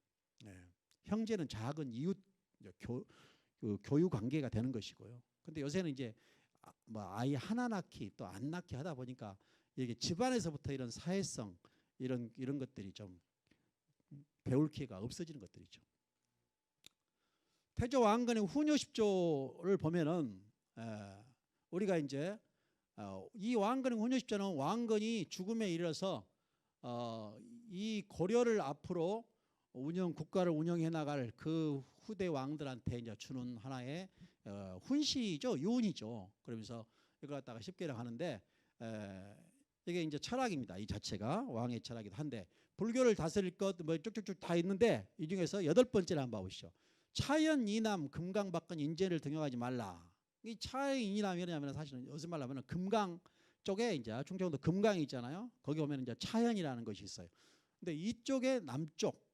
형제는 작은 이웃 교육 관계가 되는 것이고요. 근데 요새는 이제 뭐 아이 하나 낳기 또 안 낳기 하다 보니까 이게 집안에서부터 이런 사회성 이런 것들이 좀 배울 기회가 없어지는 것들이죠. 태조 왕건의 후녀 10조를 보면은 우리가 이제 이 왕건의 후녀 10조는 왕건이 죽음에 이르러서 이 고려를 앞으로 국가를 운영해 나갈 그 후대 왕들한테 이제 주는 하나의 훈시죠, 유언이죠. 그러면서 이걸 갖다가 쉽게 하는데 이게 이제 철학입니다. 이 자체가 왕의 철학이기도 한데 불교를 다스릴 것 뭐 쭉쭉쭉 다 있는데 이 중에서 8번째를 한번 봐보시죠. 차연 이남 금강박근 인재를 등용하지 말라. 이 차연 이남이 뭐냐면 사실은 무슨 말하면 금강 쪽에 이제 충청도 금강이 있잖아요. 거기 보면 이제 차연이라는 것이 있어요. 근데 이쪽에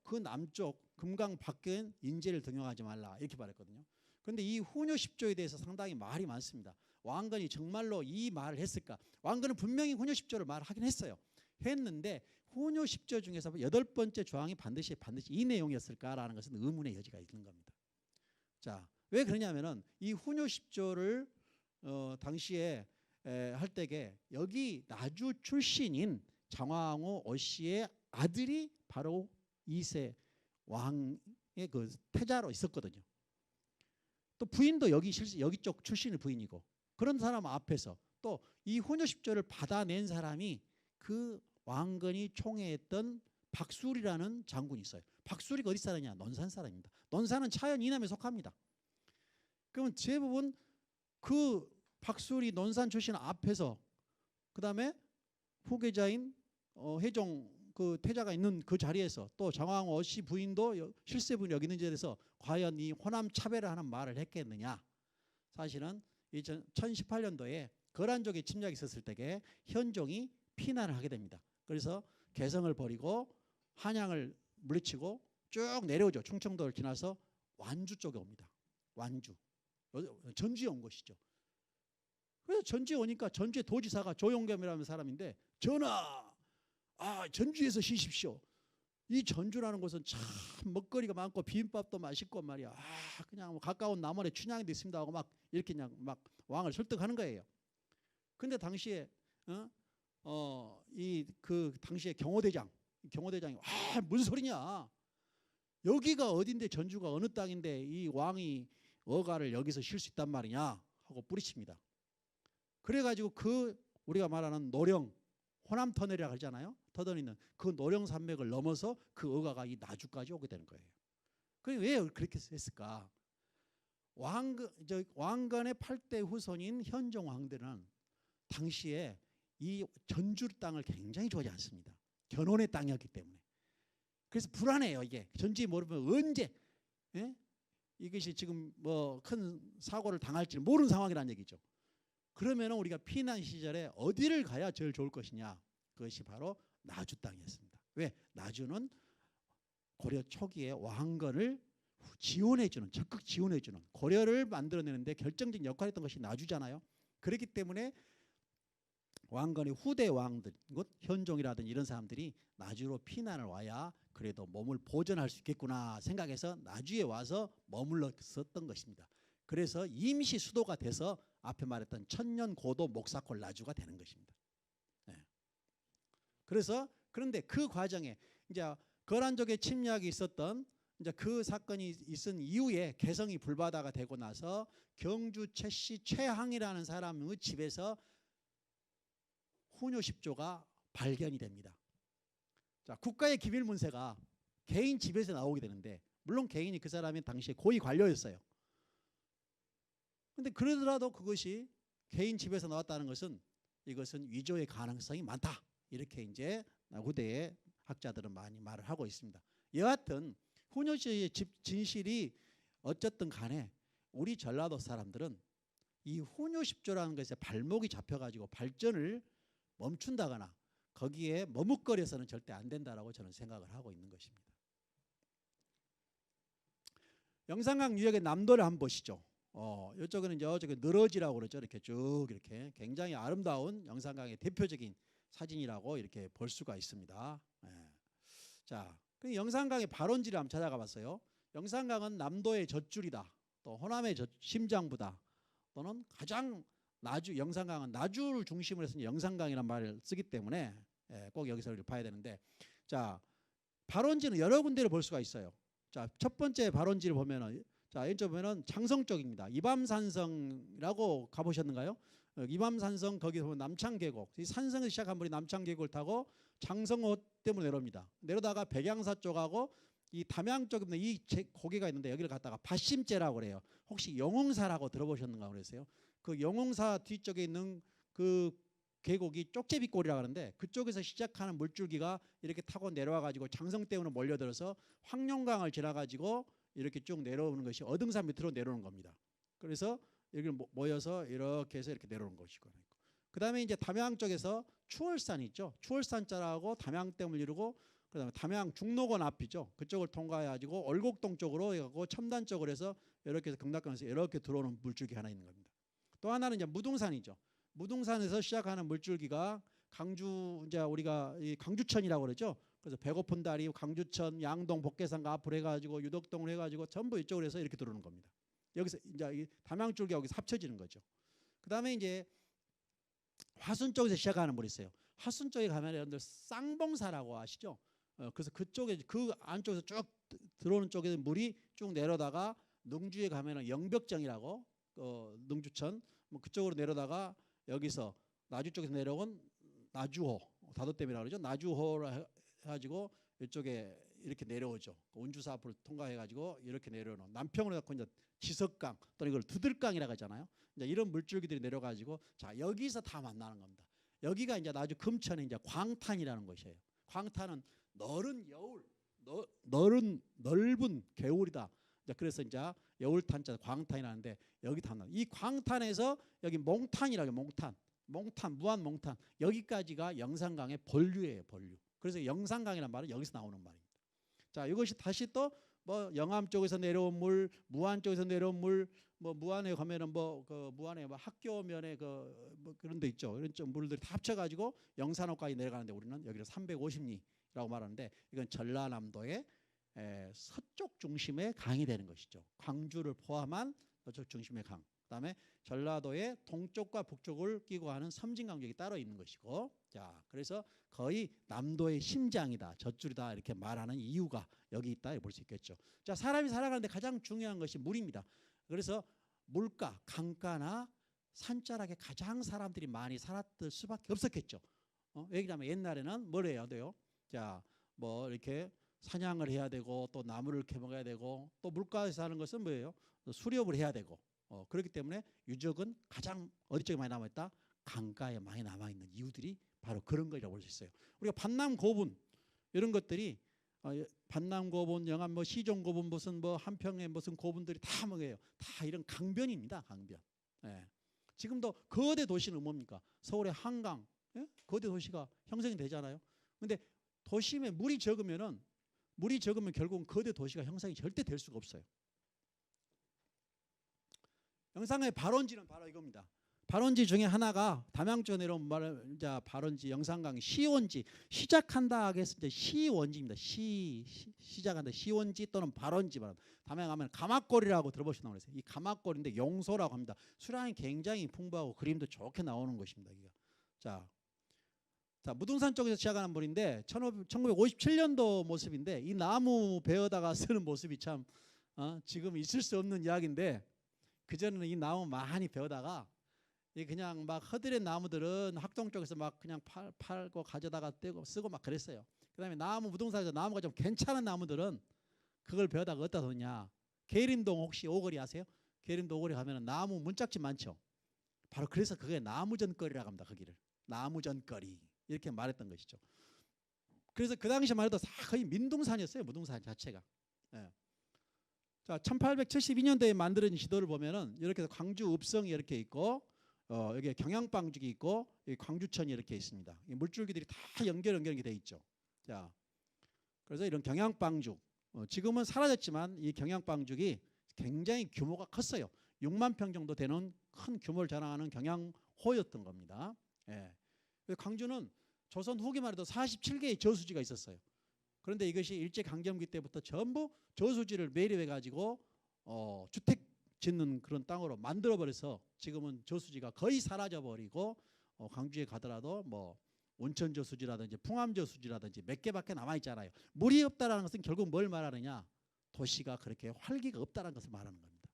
그 남쪽 금강 밖엔 인재를 등용하지 말라 이렇게 말했거든요. 그런데 이 후녀 10조에 대해서 상당히 말이 많습니다. 왕건이 정말로 이 말을 했을까? 왕건은 분명히 후녀 10조를 말하긴 했는데 후녀 10조 중에서 8번째 조항이 반드시 이 내용이었을까라는 것은 의문의 여지가 있는 겁니다. 자, 왜 그러냐면은 이 후녀 10조를 당시에 할 때에 여기 나주 출신인 장왕후 어씨의 아들이 바로 2세 왕의 그 태자로 있었거든요. 또 부인도 여기 쪽 출신의 부인이고 그런 사람 앞에서 또 이 후녀 10조를 받아낸 사람이 그 왕건이 총애했던 박술이라는 장군이 있어요. 박술이가 어디 사람이냐? 논산 사람입니다. 논산은 차연 이남에 속합니다. 그러면 대부분 그 박술이 논산 출신 앞에서 그 다음에 후계자인 해종 그 태자가 있는 그 자리에서 또 장왕후 어씨 부인도 실세 부인이 여기 있는 자리에서 과연 이 호남 차별을 하는 말을 했겠느냐? 사실은 1018년도에 거란족의 침략이 있었을 때에 현종이 피난을 하게 됩니다. 그래서 개성을 버리고 한양을 물리치고 쭉 내려오죠. 충청도를 지나서 완주 쪽에 옵니다. 완주. 전주에 온 것이죠. 그래서 전주에 오니까 전주의 도지사가 조용겸이라는 사람인데 전하, 전주에서 쉬십시오. 이 전주라는 곳은 참 먹거리가 많고 비빔밥도 맛있고 말이야. 그냥 뭐 가까운 남원에 춘향도 있습니다 하고 막 이렇게 그냥 막 왕을 설득하는 거예요. 근데 당시에 당시에 경호대장이 무슨 소리냐? 여기가 어딘데 전주가 어느 땅인데 이 왕이 어가를 여기서 쉴 수 있단 말이냐 하고 뿌리칩니다. 그래가지고 우리가 말하는 노령 호남 터널이라고 하잖아요. 터널 있는 그 노령 산맥을 넘어서 그 어가가 이 나주까지 오게 되는 거예요. 그게 왜 그렇게 했을까? 왕건의 8대 후손인 현종 왕들은 당시에 이 전주 땅을 굉장히 좋아하지 않습니다. 견훤의 땅이었기 때문에. 그래서 불안해요. 이게 전주에 모르면 언제 이것이 지금 뭐 큰 사고를 당할지 모르는 상황이라는 얘기죠. 그러면 우리가 피난 시절에 어디를 가야 제일 좋을 것이냐? 그것이 바로 나주 땅이었습니다. 왜? 나주는 고려 초기에 왕건을 적극 지원해주는 고려를 만들어내는데 결정적인 역할을 했던 것이 나주잖아요. 그렇기 때문에 왕건의 후대 왕들, 현종이라든지 이런 사람들이 나주로 피난을 와야 그래도 몸을 보존할 수 있겠구나 생각해서 나주에 와서 머물렀었던 것입니다. 그래서 임시 수도가 돼서 앞에 말했던 천년고도 목사골 나주가 되는 것입니다. 그런데 그 과정에 이제 거란족의 침략이 있었던 이제 그 사건이 있은 이후에 개성이 불바다가 되고 나서 경주 최씨 최항이라는 사람의 집에서 후녀 10조가 발견이 됩니다. 자, 국가의 기밀문서가 개인 집에서 나오게 되는데 물론 개인이 그 사람이 당시에 고위 관료였어요. 그런데 그러더라도 그것이 개인 집에서 나왔다는 것은 이것은 위조의 가능성이 많다. 이렇게 이제 후대의 학자들은 많이 말을 하고 있습니다. 여하튼 후녀 씨의 집 진실이 어쨌든 간에 우리 전라도 사람들은 이 훈유십조라는 것에 발목이 잡혀가지고 발전을 멈춘다거나 거기에 머뭇거려서는 절대 안 된다라고 저는 생각을 하고 있는 것입니다. 영산강 유역의 남도를 한번 보시죠. 이쪽은 저쪽에 늘어지라고 그러죠. 이렇게 쭉 이렇게 굉장히 아름다운 영산강의 대표적인 사진이라고 이렇게 볼 수가 있습니다. 예. 자, 그 영산강의 발원지를 한번 찾아가 봤어요. 영산강은 남도의 젖줄이다. 또 호남의 심장부다. 또는 가장 영산강은 나주를 중심으로 해서 영산강이라는 말을 쓰기 때문에 꼭 여기서 봐야 되는데, 자, 발원지는 여러 군데를 볼 수가 있어요. 자, 첫 번째 발원지를 보면은, 자, 이쪽 보면은 장성 쪽입니다. 이밤산성이라고 가보셨는가요? 이밤산성 거기 보면 남창계곡, 이 산성에서 시작한 분이 남창계곡을 타고 장성호 때문에 내려옵니다. 내려다가 백양사 쪽하고 이 담양 쪽에 있는 이 고개가 있는데 여기를 갔다가 밭심제라고 그래요. 혹시 영웅사라고 들어보셨는가 그랬어요? 그 영웅사 뒤쪽에 있는 그 계곡이 쪽제비골이라고 하는데 그쪽에서 시작하는 물줄기가 이렇게 타고 내려와 가지고 장성대원으로 몰려들어서 황룡강을 지나 가지고 이렇게 쭉 내려오는 것이 어등산 밑으로 내려오는 겁니다. 그래서 여기 모여서 이렇게 해서 이렇게 내려오는 것이고, 그 다음에 이제 담양 쪽에서 추월산 있죠. 추월산자라고 담양댐을 이루고, 그다음에 담양 중록원 앞이죠. 그쪽을 통과해 가지고 얼곡동 쪽으로 해가고 첨단 쪽으로 해서 이렇게 해서 경락강에서 이렇게 들어오는 물줄기 하나 있는 겁니다. 또 하나는 이제 무등산이죠. 무등산에서 시작하는 물줄기가 강주, 이제 우리가 이 강주천이라고 그러죠. 그래서 배고픈 다리, 강주천, 양동, 복계산과 앞으로 해가지고 유덕동을 해가지고 전부 이쪽으로 해서 이렇게 들어오는 겁니다. 여기서 이제 이 담양줄기가 여기서 합쳐지는 거죠. 그 다음에 이제 화순 쪽에서 시작하는 물이 있어요. 화순 쪽에 가면 여러분들 쌍봉사라고 아시죠? 그래서 그쪽에 그 안쪽에서 쭉 들어오는 쪽에 물이 쭉 내려다가 능주에 가면은 영벽정이라고 능주천 뭐 그쪽으로 내려다가 여기서 나주 쪽에서 내려온 나주호 다도댐이라고 그러죠. 나주호를 해가지고 이쪽에 이렇게 내려오죠. 운주사 앞을 통과해가지고 이렇게 내려오는 남평으로 갖고 이제 지석강 또는 이걸 두들강이라고 하잖아요. 이제 이런 물줄기들이 내려가지고 자 여기서 다 만나는 겁니다. 여기가 이제 나주 금천의 이제 광탄이라는 것이에요. 광탄은 넓은 여울, 넓은 개울이다. 그래서 이제 여울탄자 광탄이라는데 여기 담나. 이 광탄에서 여기 몽탄이라고 해요. 몽탄, 무한 몽탄 여기까지가 영산강의 본류예요. 본류. 그래서 영산강이라는 말은 여기서 나오는 말입니다. 자, 이것이 다시 또 뭐 영암 쪽에서 내려온 물, 무안 쪽에서 내려온 물, 뭐 무안에 가면은 뭐 그 무안에 뭐 학교면에 그 뭐 그런 데 있죠. 이런 좀 물들이 다 합쳐가지고 영산호까지 내려가는데 우리는 여기를 350리라고 말하는데 이건 전라남도의 서쪽 중심의 강이 되는 것이죠. 광주를 포함한 서쪽 중심의 강. 그다음에 전라도의 동쪽과 북쪽을 끼고 하는 섬진강역이 따로 있는 것이고, 자 그래서 거의 남도의 심장이다, 젖줄이다 이렇게 말하는 이유가 여기 있다 볼 수 있겠죠. 자, 사람이 살아가는데 가장 중요한 것이 물입니다. 그래서 물가, 강가나 산자락에 가장 사람들이 많이 살았을 수밖에 없었겠죠. 왜냐하면 옛날에는 뭘 해야 돼요? 자, 뭐 이렇게 사냥을 해야 되고 또 나무를 캐먹어야 되고 또 물가에 사는 것은 뭐예요? 수렵을 해야 되고 그렇기 때문에 유적은 가장 어디 쪽에 많이 남아있다? 강가에 많이 남아있는 이유들이 바로 그런 거라고 볼 수 있어요. 우리가 반남 고분 이런 것들이 반남 고분, 영암 뭐 시종 고분 무슨 뭐 한평의 무슨 고분들이 다 뭐예요? 다 이런 강변입니다. 강변. 예. 지금도 거대 도시는 뭡니까? 서울의 한강, 예? 거대 도시가 형성이 되잖아요. 근데 도심에 물이 적으면 결국은 거대 도시가 형성이 절대 될 수가 없어요. 영산강의 발원지는 바로 이겁니다. 발원지 중에 하나가 담양 쪽에 내려온 발원지 영산강 시원지, 시작한다 하겠을 때 시원지입니다. 시작한다 시원지 또는 발원지. 담양 가면 가마골이라고 들어보셨나요? 그래서 이 가마골인데 용소라고 합니다. 수량이 굉장히 풍부하고 그림도 좋게 나오는 것입니다. 자, 무등산 쪽에서 시작하는 물인데 1957년도 모습인데 이 나무 베어다가 쓰는 모습이 참 지금 있을 수 없는 이야기인데 그전에는 이 나무 많이 베어다가 그냥 막 허들의 나무들은 학동 쪽에서 막 그냥 팔고 가져다가 떼고 쓰고 막 그랬어요. 그다음에 무등산에서 나무가 좀 괜찮은 나무들은 그걸 베어다가 어디다 뒀냐? 계림동 혹시 오거리 아세요? 계림동 오거리 가면은 나무 문짝집 많죠. 바로 그래서 그게 나무전거리라고 합니다. 거기를 나무전거리 이렇게 말했던 것이죠. 그래서 그 당시만 해도 거의 민둥산이었어요. 무등산 자체가. 예. 자, 1872년도에 만들어진 지도를 보면은 이렇게 해서 광주 읍성이 이렇게 있고 여기 경양방죽이 있고 여기 광주천이 이렇게 있습니다. 이 물줄기들이 다 연결이 돼 있죠. 자, 그래서 이런 경양방죽 지금은 사라졌지만 이 경양방죽이 굉장히 규모가 컸어요. 6만 평 정도 되는 큰 규모를 자랑하는 경양호였던 겁니다. 예. 광주는 조선 후기만 해도 47개의 저수지가 있었어요. 그런데 이것이 일제강점기 때부터 전부 저수지를 매립해 가지고 주택 짓는 그런 땅으로 만들어버려서 지금은 저수지가 거의 사라져버리고 광주에 가더라도 뭐 온천 저수지라든지 풍암 저수지라든지 몇 개밖에 남아있잖아요. 물이 없다는 것은 결국 뭘 말하느냐, 도시가 그렇게 활기가 없다는 것을 말하는 겁니다.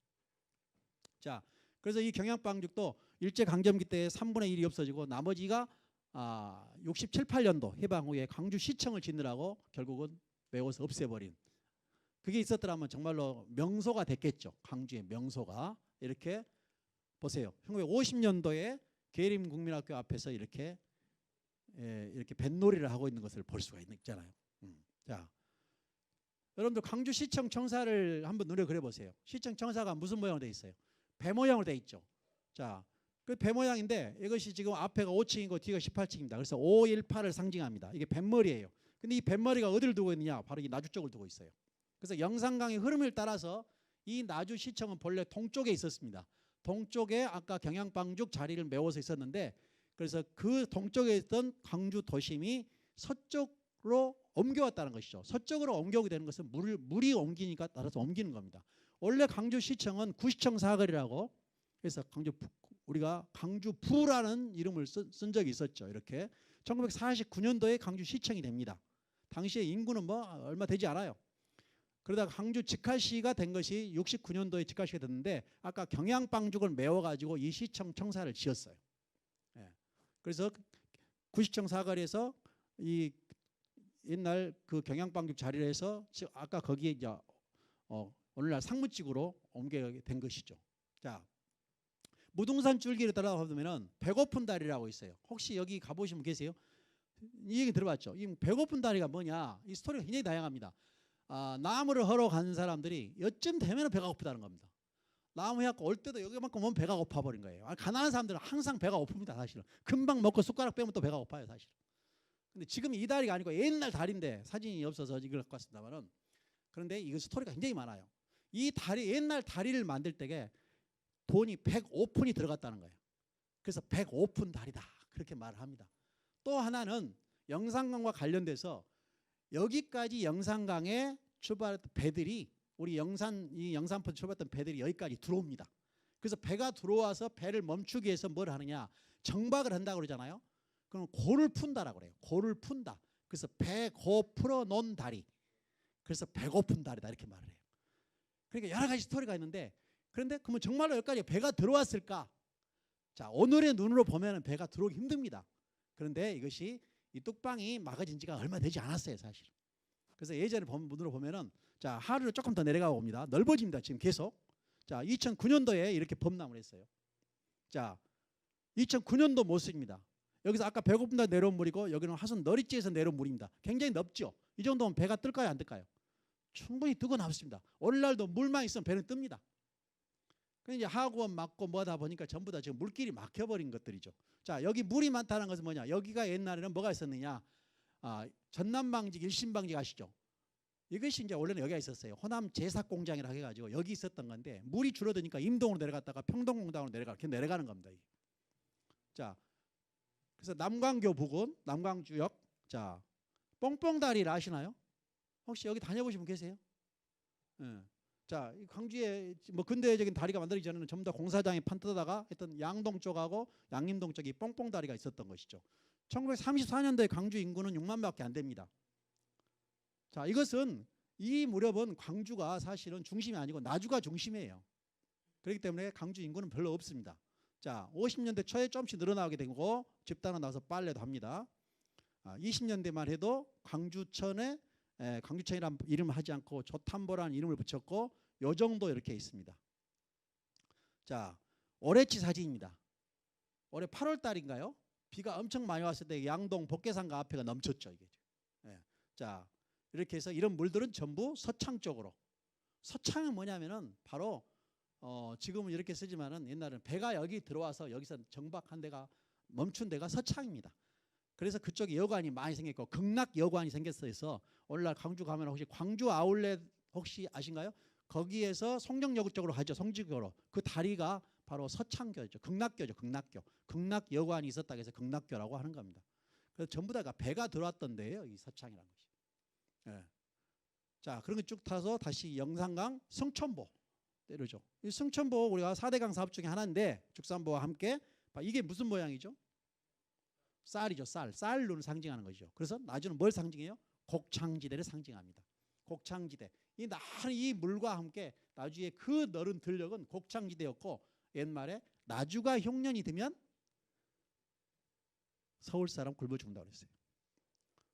자, 그래서 이 경양방죽도 일제강점기 때 3분의 1이 없어지고 나머지가 67, 8년도 해방 후에 광주시청을 짓느라고 결국은 메워서 없애버린, 그게 있었더라면 정말로 명소가 됐겠죠. 광주의 명소가. 이렇게 보세요. 1950년도에 계림국민학교 앞에서 이렇게 뱃놀이를 하고 있는 것을 볼 수가 있잖아요. 자, 여러분들 광주시청 청사를 한번 눈에 그려보세요. 시청 청사가 무슨 모양으로 되어 있어요? 배 모양으로 되어 있죠. 자, 그 배 모양인데 이것이 지금 앞에가 5층이고 뒤가 18층입니다. 그래서 518을 상징합니다. 이게 뱃머리예요. 근데 이 뱃머리가 어디를 두고 있느냐? 바로 이 나주 쪽을 두고 있어요. 그래서 영산강의 흐름을 따라서 이 나주시청은 본래 동쪽에 있었습니다. 동쪽에 아까 경양방죽 자리를 메워서 있었는데, 그래서 그 동쪽에 있던 광주 도심이 서쪽으로 옮겨왔다는 것이죠. 서쪽으로 옮겨오게 되는 것은 물이 옮기니까 따라서 옮기는 겁니다. 원래 광주시청은 구시청 사거리라고, 그래서 우리가 광주부라는 이름을 쓴 적이 있었죠. 이렇게 1949년도에 광주시청이 됩니다. 당시에 인구는 뭐 얼마 되지 않아요. 그러다가 광주 직할시가 된 것이 69년도에 직할시가 됐는데, 아까 경양방죽을 메워가지고 이 시청 청사를 지었어요. 예. 그래서 구시청 사거리에서 이 옛날 그 경양방죽 자리를 해서 아까 거기에 이제 오늘날 상무직으로 옮겨게 된 것이죠. 자, 무등산 줄기를 따라가보면은 배고픈 다리라고 있어요. 혹시 여기 가보시면 계세요? 이 얘기 들어봤죠? 이 배고픈 다리가 뭐냐? 이 스토리가 굉장히 다양합니다. 나무를 허러 가는 사람들이 여쯤 되면 배가 고프다는 겁니다. 나무 해갖고 올 때도 여기만큼 오면 배가 고파버린 거예요. 가난한 사람들은 항상 배가 고픕니다. 사실은 금방 먹고 숟가락 빼면 또 배가 고파요. 사실은. 근데 지금 이 다리가 아니고 옛날 다리인데 사진이 없어서 이걸 갖고 왔습니다만은, 그런데 이거 스토리가 굉장히 많아요. 이 다리, 옛날 다리를 만들 때에 돈이 105푼이 들어갔다는 거예요. 그래서 105푼 다리다 그렇게 말을 합니다. 또 하나는 영산강과 관련돼서 여기까지 영산강에 출발했던 배들이, 우리 영산포 출발했던 배들이 여기까지 들어옵니다. 그래서 배가 들어와서 배를 멈추기 위해서 뭘 하느냐, 정박을 한다고 그러잖아요. 그럼 고를 푼다라고 그래요. 고를 푼다. 그래서 배고 풀어 놓은 다리. 그래서 배고픈 다리다 이렇게 말을 해요. 그러니까 여러 가지 스토리가 있는데, 그런데 그러면 정말로 여기까지 배가 들어왔을까? 자, 오늘의 눈으로 보면 배가 들어오기 힘듭니다. 그런데 이것이 이 뚝방이 막아진 지가 얼마 되지 않았어요, 사실. 그래서 예전에 눈으로 보면은, 자, 하루를 조금 더 내려가 봅니다. 넓어집니다, 지금 계속. 자, 2009년도에 이렇게 범람을 했어요. 자, 2009년도 모습입니다. 여기서 아까 배고픈다 내려온 물이고, 여기는 하순 너릿지에서 내려온 물입니다. 굉장히 넓죠. 이 정도면 배가 뜰까요, 안 뜰까요? 충분히 뜨고 남습니다. 오늘날도 물만 있으면 배는 뜹니다. 근데 이제 하구원 막고 뭐다 보니까 전부 다 지금 물길이 막혀버린 것들이죠. 자, 여기 물이 많다는 것은 뭐냐? 여기가 옛날에는 뭐가 있었느냐? 전남방직, 일신방직 아시죠? 이것이 이제 원래는 여기가 있었어요. 호남 제사공장이라고 해가지고 여기 있었던 건데, 물이 줄어드니까 임동으로 내려갔다가 평동공장으로 이렇게 내려가는 겁니다. 자, 그래서 남광교 부근, 남광주역, 자, 뽕뽕다리를 아시나요? 혹시 여기 다녀보신 분 계세요? 예. 자, 광주에 뭐 근대적인 다리가 만들어지기 전에는 전부 다 공사장에 판 뜯어다가 했던 양동 쪽하고 양림동 쪽이 뽕뽕다리가 있었던 것이죠. 1934년도에 광주 인구는 6만밖에 안 됩니다. 자, 이것은 이 무렵은 광주가 사실은 중심이 아니고 나주가 중심이에요. 그렇기 때문에 광주 인구는 별로 없습니다. 자, 50년대 초에 조금씩 늘어나게 되고 집단으로 나와서 빨래도 합니다. 20년대만 해도 광주천이라는 이름을 하지 않고 조탐보라는 이름을 붙였고, 요 정도 이렇게 있습니다. 자, 올해치 사진입니다. 올해 8월 달인가요? 비가 엄청 많이 왔을 때 양동 복개산가 앞에가 넘쳤죠. 이게. 예. 자, 이렇게 해서 이런 물들은 전부 서창 쪽으로 서창은 뭐냐면은 바로 지금은 이렇게 쓰지만은 옛날에는 배가 여기 들어와서 여기서 정박한 데가 멈춘 데가 서창입니다. 그래서 그쪽에 여관이 많이 생겼고 극락 여관이 생겼어서 오늘날 광주 가면 혹시 광주 아울렛 혹시 아신가요? 거기에서 송정역 쪽으로 가죠. 성지교로. 그 다리가 바로 서창교죠. 극락교죠. 극락교. 극락 여관이 있었다고 해서 극락교라고 하는 겁니다. 그래서 전부 다가 배가 들어왔던 데예요. 이 서창이라는 것이. 예. 자, 그런 거 쭉 타서 다시 영산강 성천보 때려죠. 이 성천보 우리가 4대강 사업 중에 하나인데 죽산보와 함께 이게 무슨 모양이죠? 쌀이죠. 쌀로 상징하는 것이죠. 그래서 나주는 뭘 상징해요? 곡창지대를 상징합니다. 곡창지대. 이 물과 함께 나주의 그 너른 들녘은 곡창지대였고 옛말에 나주가 흉년이 되면 서울 사람 굶어 죽는다고 그랬어요.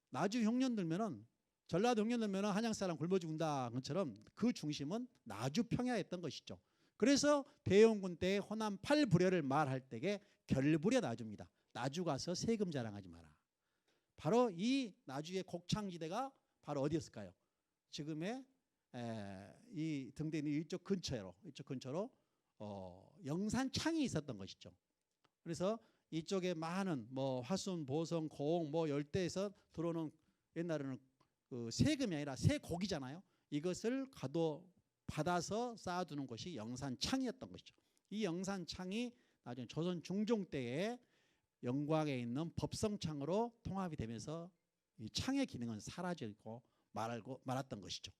나주 흉년 들면은 전라도 흉년 들면은 한양 사람 굶어 죽는다 것처럼 그 중심은 나주 평야였던 것이죠. 그래서 대영군 때 호남 8부려를 말할 때에 결부려 나주입니다. 나주 가서 세금 자랑하지 마라. 바로 이 나주의 곡창지대가 바로 어디였을까요? 지금의 이 등대 있는 이쪽 근처로 영산창이 있었던 것이죠. 그래서 이쪽에 많은 뭐 화순, 보성, 고흥 뭐 열대에서 들어오는 옛날에는 그 세금이 아니라 세곡이잖아요. 이것을 받아서 쌓아두는 것이 영산창이었던 것이죠. 이 영산창이 나중에 조선 중종 때에 영광에 있는 법성창으로 통합이 되면서 이 창의 기능은 사라지고 말았던 것이죠.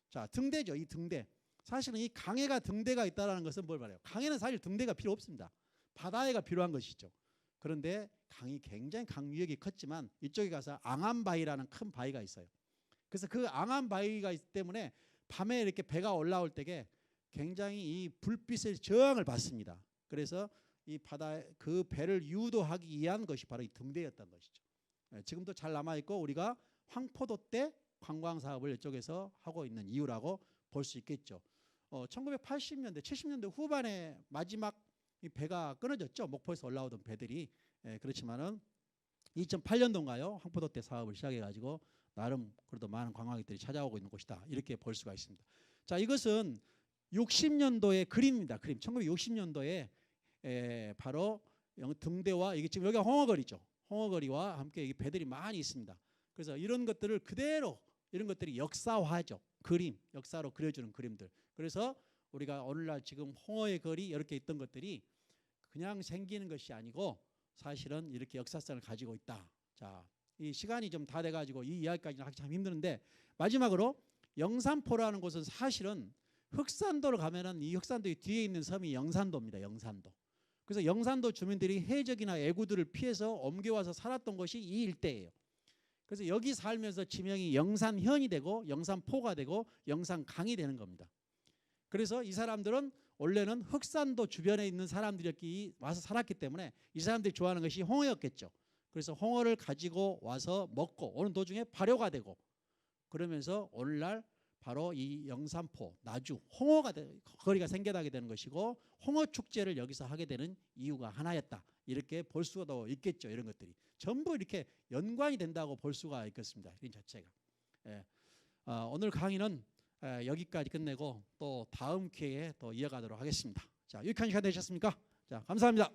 자, 등대죠. 이 등대. 사실은 이 강에가 등대가 있다는 것은 뭘 말해요? 강에는 사실 등대가 필요 없습니다. 바다에가 필요한 것이죠. 그런데 강이 굉장히 강유역이 컸지만 이쪽에 가서 앙암바위라는 큰 바위가 있어요. 그래서 그 앙암바위가 있기 때문에 밤에 이렇게 배가 올라올 때에 굉장히 이 불빛의 저항을 받습니다. 그래서 이 바다에 그 배를 유도하기 위한 것이 바로 이 등대였던 것이죠. 지금도 잘 남아있고 우리가 황포도 때 관광 사업을 이쪽에서 하고 있는 이유라고 볼 수 있겠죠. 1980년대, 70년대 후반에 마지막 이 배가 끊어졌죠. 목포에서 올라오던 배들이. 그렇지만은 2008년도인가요? 황포도 때 사업을 시작해가지고 나름 그래도 많은 관광객들이 찾아오고 있는 곳이다. 이렇게 볼 수가 있습니다. 자, 이것은 60년도의 그림입니다. 그림. 1960년도에 바로 등대와 이게 지금 여기가 홍어거리죠. 홍어거리와 함께 이 배들이 많이 있습니다. 그래서 이런 것들을 그대로 이런 것들이 역사화죠. 그림, 역사로 그려주는 그림들. 그래서 우리가 오늘날 지금 홍어의 거리 이렇게 있던 것들이 그냥 생기는 것이 아니고 사실은 이렇게 역사성을 가지고 있다. 자, 이 시간이 좀 다 돼가지고 이 이야기까지는 하기 참 힘드는데 마지막으로 영산포라는 곳은 사실은 흑산도를 가면은 이 흑산도 뒤에 있는 섬이 영산도입니다. 영산도. 그래서 영산도 주민들이 해적이나 애구들을 피해서 옮겨와서 살았던 곳이 이 일대예요. 그래서 여기 살면서 지명이 영산현이 되고 영산포가 되고 영산강이 되는 겁니다. 그래서 이 사람들은 원래는 흑산도 주변에 있는 사람들이 와서 살았기 때문에 이 사람들이 좋아하는 것이 홍어였겠죠. 그래서 홍어를 가지고 와서 먹고 오는 도중에 발효가 되고 그러면서 오늘날 바로 이 영산포, 나주, 거리가 생겨나게 되는 것이고 홍어 축제를 여기서 하게 되는 이유가 하나였다. 이렇게 볼 수도 있겠죠. 이런 것들이 전부 이렇게 연관이 된다고 볼 수가 있겠습니다. 이 자체가. 오늘 강의는 여기까지 끝내고 또 다음 기회에 또 이어가도록 하겠습니다. 자, 유익한 시간 되셨습니까? 자, 감사합니다.